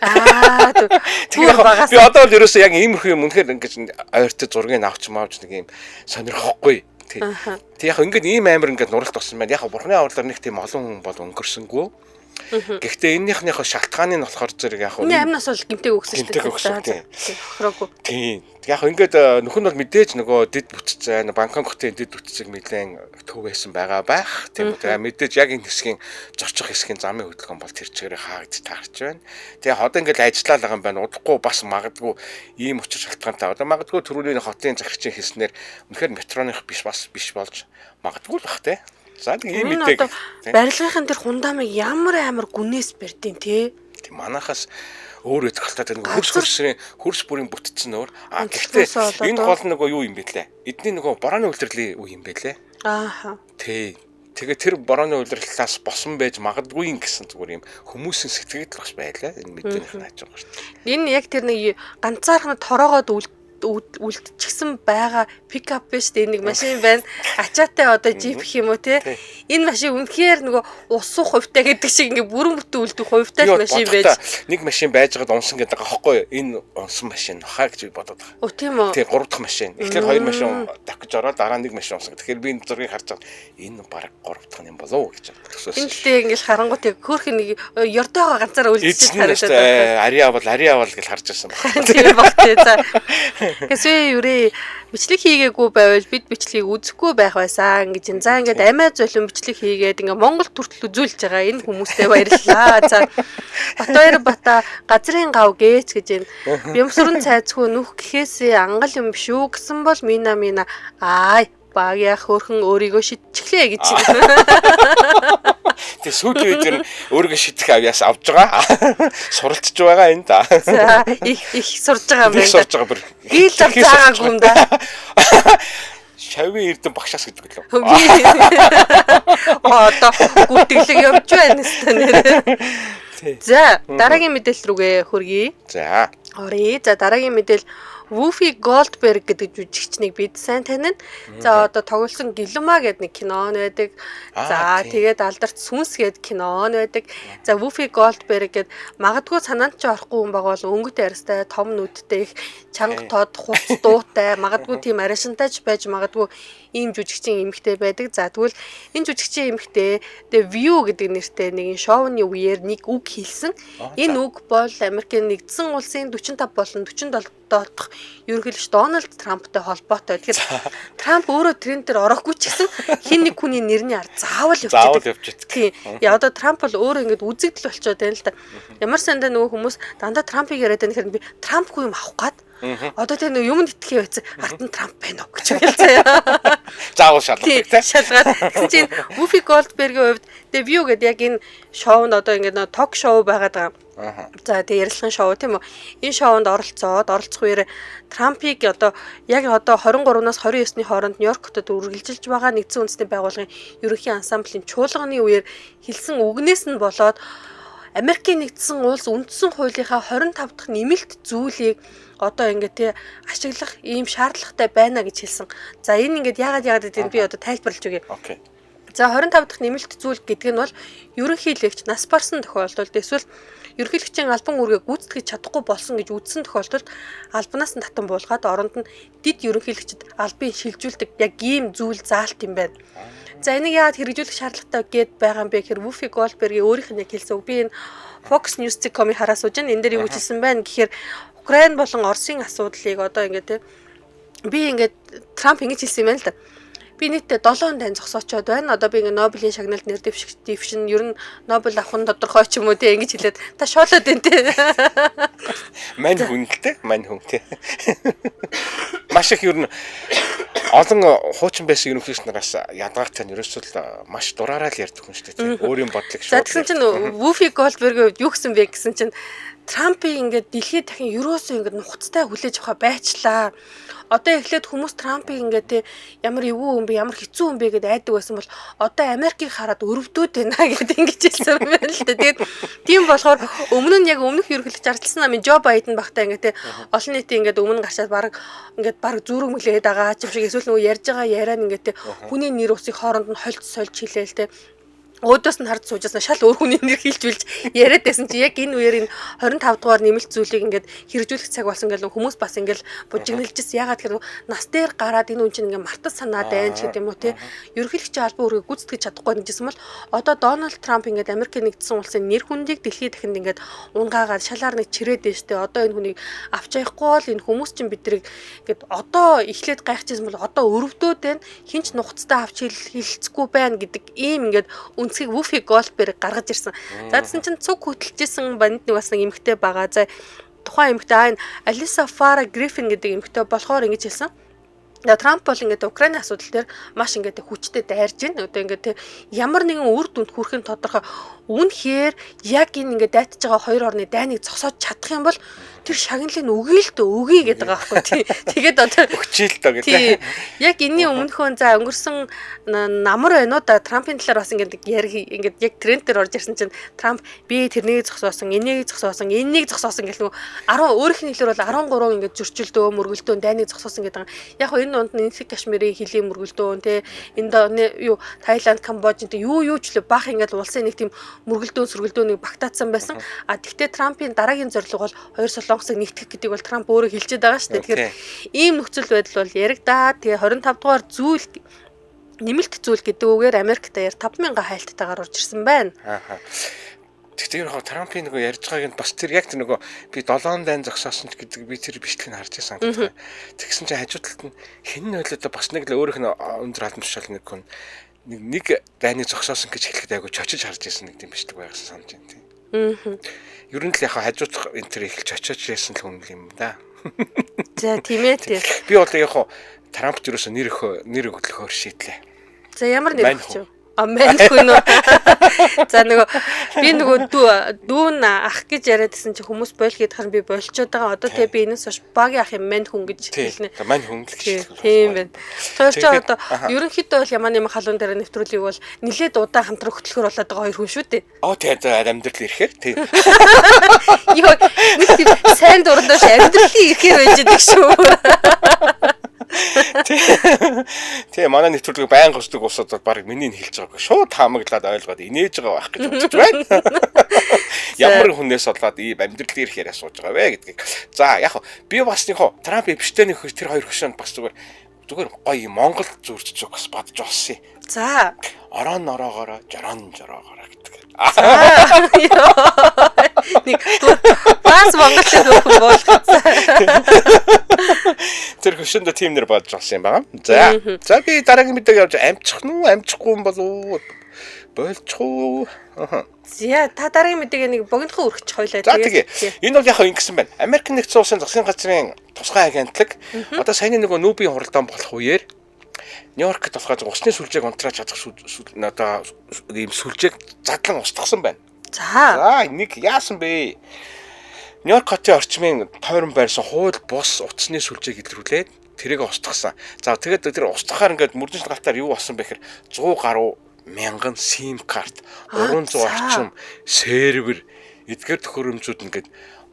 Тэгэхээр би одоо л ерөөсөө яг иймэрхүү юм үнэхээр ингээд ойртой зургийг авч маавч нэг юм сонирхохгүй. Тэг яг ингээд ийм амар ингээд нуралт болсон байна. Яг бурхны авралаар нэг тийм олон хүн бол өнгөрсөнгөө. Гэхдээ энэнийхнийхөө шалтгааны нь болохоор зэрэг яг энэ амнаас бол гимтэйг өгсөн шүү дээ. Хохироогүй. Тийм. Яг ингээд нөхөн бол мэдээж нөгөө дэд бүтцээ Бангкокын дэд бүтцийг нэлээд төв байсан байгаа байх. Тийм үү. Тэгээ мэдээж яг энэ хэсгийн зорчих хэсгийн замын хөдөлгөөн бол тэр чигээрээ хаагдж таарч байна. Тэгээ одоо ингээд ажиллаад байгаа юм байна. Удахгүй бас магадгүй ийм учир шалтгаантай. Одоо магадгүй түрүүний хотын захирчийн хэлснээр үнэхээр метроных биш болж магадгүй л бах те. За тийм ийм мэдээг барилгын тэр хундамыг ямар амар гүнээс барьдیں۔ Тий. Тийм манахаас өөр өдөртөлтэй нэг хөрс бүрийн бүтцэн өөр. Гэхдээ энэ гол нөгөө юу юм бэ лээ? Эдний нөгөө борооны үйлдвэрлэлийн үе юм бэ лээ. Ааха. Тий. Тэгээ тэр борооны үйлдвэрлэлээс босон байж магадгүй юм гэсэн зүгээр юм хүмүүсийн сэтгэл бас байлаа. Энэ мэдээнийх нь хаж байгаа шүү дээ. Энэ яг тэр нэг ганцаархан тороогоод үлдчихсэн байгаа пикап биш дээ нэг машин байна. Ачаатай одоо джип гэх юм уу те. Энэ машин үнэхээр нөгөө ус суух хувьтай гэдэг шиг ингээ бүрэн бүтэн үлдэх хувьтай машин байж. Нэг машин байжгаад унсан гэдэг байгаа хөөхгүй энэ унсан машин хаа гэж би бодоод байгаа. Оо тийм үү. Тийм 3 дахь машин. Тэгэхээр 2 машин давхиж ороод дараа нэг машин унсан. Тэгэхээр би энэ зургийг харж байгаа энэ баг 3 дахь юм болов уу гэж төсөөсөн. Энэтэй ингээл харангуут яг хөөх нэг ёртойгоо ганцаараа үлдчихэж харагдаад ари авал гэж харж ирсэн байна. Тийм баг тий. За. Гэсвэ юрэ бичлэг хийгээгүй байвал бид бичлэгийг үзэхгүй байх байсан гэж энэ. За ингээд амиа золион бичлэг хийгээд ингээ Монгол төртөл үзүүлж байгаа энэ хүмүүстээ баярлалаа. За Батбаяр газрын гав гээч гэж энэ бямсрын цайцгүй нүх гэхээсээ ангал юм биш үү гэсэн бол мина аай багя хөөрхөн өөрийгөө шидчихлээ гэж. Тэг сүүлийн үед ер нь өөрийгөө шидэх авьяас авж байгаа. Суралцж байгаа энэ да. За их сурж байгаа юм байна. Сурж байгаа бүр. Ил зав заагаагүй юм да. Шавын эрдэн багшаас гэдэг лөө. Одоо гүтгэлэг явж байна нэстэ нэр. За дараагийн мэдээлэл рүүгээ хөргий. За. Орё. За дараагийн мэдээлэл Whoopi Goldberg гэдэг жүжигчнийг бид сайн танина. За одоо тоглосон Гэлума гэдэг нэг кино нь байдаг. За тэгээд Алдарт сүнс гэдэг кино нь байдаг. За Whoopi Goldberg гэдэг магадгүй санаанд ч орохгүй хүн байгаа бол өнгөт арьстай, том нүдтэй, их чанга тод, хуц дуутай, магадгүй тийм арайшинтай ч байж магадгүй ийм жүжигчин эмэгтэй байдаг. За тэгвэл энэ жүжигчин эмэгтэй The View гэдэг нэртэй нэгэн шоуны үеэр нэг үг хэлсэн. Энэ үг бол Америкийн нэгдсэн улсын 45 болон 47 доодох ерөнхийлөгч Дональд Трамптай холбоотой. Тэгэхээр Трамп өөрөө трен дээр орохгүй ч гэсэн хин нэг хүний нэрний ард заавал явчихдаг. Тийм. Яа одоо Трамп бол өөрөө ингэж үзэгдэл болчиход байна л да. Ямар сандаа нөгөө хүмүүс дандаа Трампыг яриад байна гэхээр би Трампгүй юм авах гээд одоо тэр нэг юмд итгэхээ байцсан ард нь Трамп байна уу гэж хэлсэн. Заавал шалгадаг тийм. Шалгаад. Тэгсэн чинь Whoopi Goldberg-ийн хувьд The View гэдэг яг энэ шоунд одоо ингэ нэг ток шоу байгаад байгаа. За тэгээ ярилцлагын шоу тийм үү. Энэ шоунд оролцох үеэр Трампыг одоо 23-наас 29-ны хооронд Нью-Йорк хотод үргэлжилж байгаа нэгдсэн үндэсний байгууллагын ерөнхий ансамблийн чуулганы үеэр хэлсэн үгнээс нь болоод Америкийн нэгдсэн улс үндсэн хуулийнхаа 25 дахь нэмэлт зүйлийг одоо ингээд тий ашиглах ийм шаардлагатай байна гэж хэлсэн. За энэ ингээд яагаад гэдэг нь би одоо тайлбарлаж өгье. Окей. За 25 дахь нэмэлт зүйл гэдэг нь бол ерөнхийлөгч нас барсан тохиолдолд эсвэл ерөнхийлөгчийн албан үүргээ гүйцэтгэж чадахгүй болсон гэж үзсэн тохиолдолд албанаас нь татан буулгаад оронд нь дид ерөнхийлөгчд албыг шилжүүлдэг яг ийм зүйл заалт юм байна. За энийг яагаад хэрэгжүүлэх шаардлагатай гээд байгаа юм бэ гэхээр Whoopi Goldberg-ийн өөрийнх нь яг хэлсэн үг. Би энэ Fox News.com-ийн хараас сууж байна. Энэ дээр юу хэлсэн байна гэхээр Украин болон Оросын асуудлыг одоо ингээд би ингээд Трамп ингэж хэлсэн юм байна л да. Би нийтдээ 7 тань зогсоочод байна. Одоо би ингээ Нобелийн шагналд нэр дэвшин ер нь Нобель авах нь тодорхой ч юм уу тий ингэж хэлээд та шоолоод байна тий. Мань хүнэлтэй, мань хүн тий. Маш их ер нь олон хуучин байсан ерөнхийлөгч нараас ядгаартай нь ерөөсөө маш дураараа л ярьдаг хүн шүү дээ тий. Өөрийн бодлыг шууд. За тэгсэн чинь Whoopi Goldberg-ийн юу гэсэн бэ гэсэн чинь Трампыг ингээд дэлхийд дахин ерөөсөө ингээд нухацтай хүлээж авах байчлаа. Одоо эхлээд хүмүүс Трампыг ингээд ямар эвгүй юм бэ, ямар хэцүү юм бэ гэдээ айдаг байсан бол одоо Америкийг хараад өрөвдөөд байна гэдэг ингэж хэлсэн юм байна л да. Тэгээд тийм болохоор өмнө нь яг өмнөх ерөнхийлөгч ардсан намын Жо Байден багтаа ингээд олон нийтийн ингээд өмнө гарчаад баг зүрэг мөлөөд байгаа ч юм шиг эсвэл нөгөө ярьж байгаа яриа нь ингээд хүний нэр усыг хооронд нь хольц сольж хэлээл тэ. Өөдөөс нь харж суужсан шал өөр хүний нэр хэлжүүлж яриад байсан чи яг энэ үеэр энэ 25 дугаар нэмэлт зүйлийг ингээд хэрэгжүүлэх цаг болсон гэл хүмүүс бас ингээд бужигнэлжсэн. Ягаад гэхээр нас дээр гараад энэ үн чинь ингээд мартаж санаад байна ч гэдэг юм уу те. Ерөнхийлөгчийн албан үүргийг гүйцэтгэж чадахгүй нэгжсэн бол одоо Дональд Трамп ингээд Америкийн нэгдсэн улсын нэр хүндийг дэлхийд дахинд ингээд унгаагаад шалаар нэг чирээд дээ штэ. Одоо энэ хүнийг авч явахгүй бол энэ хүмүүс чинь бидрийг ингээд одоо эхлээд гайхчихсан бол одоо өрөвдөөд байна. Хинч нухацтай авч хэлцэхгүй байна гэдэг ийм ингээд үнцгийг Whoopi Goldberg гаргаж ирсэн. За тэгсэн чинь цуг хөтөлжсэн банд нэг бас нэг эмэгтэй байгаа. За тухайн эмэгтэй Алиса Фара Гриффин гэдэг эмэгтэй болохоор ингэж хэлсэн. Трамп бол ингээд Украины асуудал дээр маш ингээд хүчтэй дайрж байна. Одоо ингээд ямар нэгэн үр дүнд хүрэхин тодорхой. Үүнхээр яг энэ ингээд дайтаж байгаа хоёр орны дайныг зогсоож чадах юм бол Тэр шагналыг өгье л дөө өгье гэдэг байгаа байхгүй тий. Тэгээд одоо өгчээл доо гэдэг. тий. Яг энэний өмнөхөн за өнгөрсөн намар байна уу да Трампын талаар бас ингээд яг тренд дээр орж ирсэн чинь Трамп би тэрнийг зогсоосон, энийг зогсоосон, энэнийг зогсоосон гэх нөгөө 10 өөрийнх нь хэлээр бол 13 ингээд зөрчилдөө мөргөлдөө дайныг зогсоосон гэдэг. Яг хоо энэ донд нэлээд Кашмирийн хилийн мөргөлдөө тий. Энд юу Таиланд, Камбожид юу ч л бах ингээд улсын нэг тийм мөргөлдөө сөргөлдөөнийг багтаацсан байсан. А тэгтээ Трампын дараагийн зорилго бол хоёр солонгосыг нэгтгэх гэдэг бол Трамп өөрөө хэлчихэд байгаа шүү дээ. Тэгэхээр ийм нөхцөл байдал бол яригдаа. Тэгээ 25 дугаар зүйл нэмэлт зүйл гэдэг үгээр Америк даяар 5,000 хайлттайгаар орж ирсэн байна. Тэгэхээр яг Трампын нөгөө ярьж байгааг нь бас тэр яг тэр нөгөө би 7 дайн зогсоосон гэдэг би тэр бичлэгийг харж байсан гэдэг. Тэгсэн чинь хажуу талд нь хэн нь ойлоо бас нэг л өөрийнх нь өндөр албан тушаал нэг дайныг зогсоосон гэж хэлэхэд айгу чочиж харж байсан нэг тийм бичлэг байгасан санаж байна тийм. Ер нь л яг хажуух энэ тэр эхэлж очиж яасан л хүн юм да. За тийм ээ тий. Би бол яг Трамп юуроос нэр өглөхөөр шийдлээ. За ямар нэр өгч вэ? Мань хүн үү. За би дүүн ах гэж яриадсэн чи хүмүүс бойл гээд харин би болчиход байгаа. Одоо тэгээ би энэс хойш багийн ах юм мань хүн гэж хэлнэ. Мань хүн л гэж. Тийм байна. Тэр чи одоо ерөнхийдөө бол ямар нэгэн халуун дээр нэвтрүүлгийг бол нилээд удаан хамтран хөтлөхөр болоод байгаа хоёр хүн шүү дээ. Тэгээ амьдрал ирэхээр тийм. Йоо нэг тийм сайн дурдаж амьдралын ирэхээр байж байгаа шүү. Тэгээ манай нэвтрүүлгийг байнга госдог усууд бол баг миний нь хэлж байгааг шууд таамаглаад ойлгоод инээж байгаа байх гэж бодож байна. Ямар хүнээс болоод ийм амьдрал ирэх яриа сууж байгаа вэ гэдгийг. За яг би бас нэг Трамп эвчтэй нэг тэр хоёр хөшөөнд бас зүгээр гоё Монгол зүрч бас бодож олсон. За орон ороогоороо жороогоороо гэдэг. Нэг бас монголчууд өгөх болгоцсон. Тэр хөшөндө тим нэр бодож олсон юм байна. За би дараагийн мэдээ явж амжих нь амжихгүй юм болов болчих уу? Зя та дараагийн мэдээг нэг богинохон өргөч хойлоо. За тэгээ. Энэ бол яг ингэсэн байна. Америк нэгдсэн улсын засгийн газрын тусгай агентлаг одоо саяны нөгөө нүүбийн хуралдаан болох үеэр Нью-Йоркт болохоор усны сүлжээг унтрааж чадах одоо ийм сүлжээг задлан устгасан байна. За нэг яасан бэ? Нью-Йорк хотын орчмын тойрон байрсан хууль бус утасны сүлжээг илрүүлээд тэрийг устгасан. За тэгээд тэр устгахаар ингээд мөрдөн шалгалтаар юу болсон бэ гэхээр 100 гаруй мянган SIM карт, 300 орчим сервер, эдгээр төхөөрөмжүүд ингээд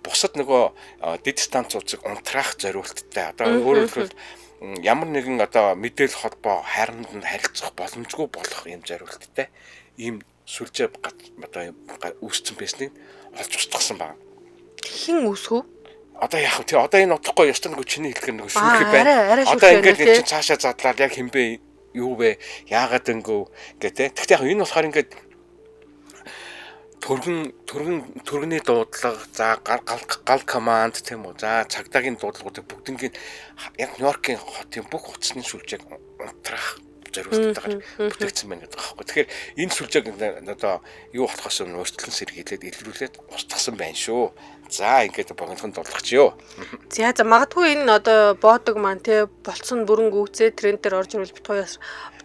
бусад нөгөө дэд станцуудыг унтраах зориулттай. Одоо өөрөөр хэлбэл ямар нэгэн одоо мэдээлэл холбоо хайранд нь харилцах боломжгүй болох юм зориулттай ийм сүлжээ одоо үүссэн байсныг олж устгасан байна. Хин үүсгүү? Одоо яах вэ? Одоо энэ утгагүй ёстой нэг чиний хэлгээр нэг шүүхий байна. Одоо ингээд чинь цаашаа задлаад яг хинбэ юу вэ? Яагаад ингэв гэдэг. Гэхдээ яг энэ болохоор ингээд төргөний дуудлага, за гал команд тийм үү. За цагдаагийн дуудлагуудыг бүгднийг яг Нью-Йоркийн хотын бүх утасны сүлжээг унтраах зориултайгаар бүтээгдсэн байна гэдэг аахгүй. Тэгэхээр энэ сүлжээг одоо юу болохоос өмнө өөрчлөлт сэргийлээд илрүүлээд устгасан байна шүү. За ингээд богинохон дуулгачихё. За магадгүй энэ одоо бодог маань те болцсон бүрэн гүйцээ тренд дээр орж ирвэл бит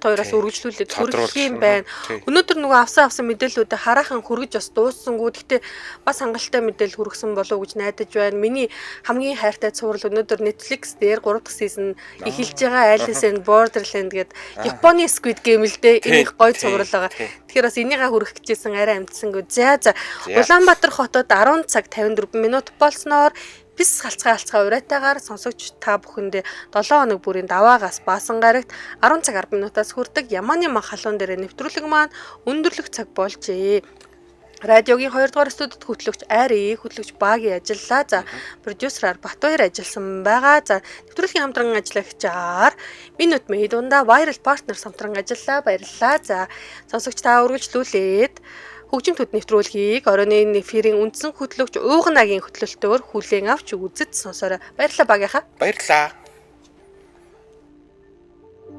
хоёроос үргэлжлүүлээд хүрэх юм байна. Өнөөдөр нөгөө авсан мэдээллүүдээ хараахан хүргэж бас дууссангүй. Гэхдээ бас хангалттай мэдээлэл хүргэсэн болов уу гэж найдаж байна. Миний хамгийн хайртай цуврал өнөөдөр Netflix дээр 3 дахь season эхэлж байгаа Alice in Borderland гэдэг Японы Squid Game л дээ. Энэ их гоё цуврал байгаа. Тэгэхээр бас энийгээ хүргэх гэжсэн арай амтсангүй. За Улаанбаатар хотод 10 цаг 54 минут болсноор бис халцгаа ураатайгаар сонсогч та бүхэндээ 7 хоног бүрийн даваагаас баасан гарагт 10 цаг 10 минутаас хүрдэг Ямааны мах халуун дээр нэвтрүүлэг маань өндөрлөх цаг болжээ. Радиогийн 2 дугаар студид хөтлөгч Ари, хөтлөгч Баги ажиллаа. За продюсераар Батбаяр ажилласан байгаа. За нэвтрүүлгийн хамтран ажиллагчаар Минут Мэйд дундаа Viral Partner хамтран ажиллаа. Баярлалаа. За сонсогч та үргэлжлүүлээд хөгжим төд нэвтрүүлгийг оройн эфирийн үндсэн хөтлөгч Уугнагийн хөтлөлтөөр хүлээн авч үзэж сонсоорой. Баярлалаа Багийнхаа. Баярлалаа.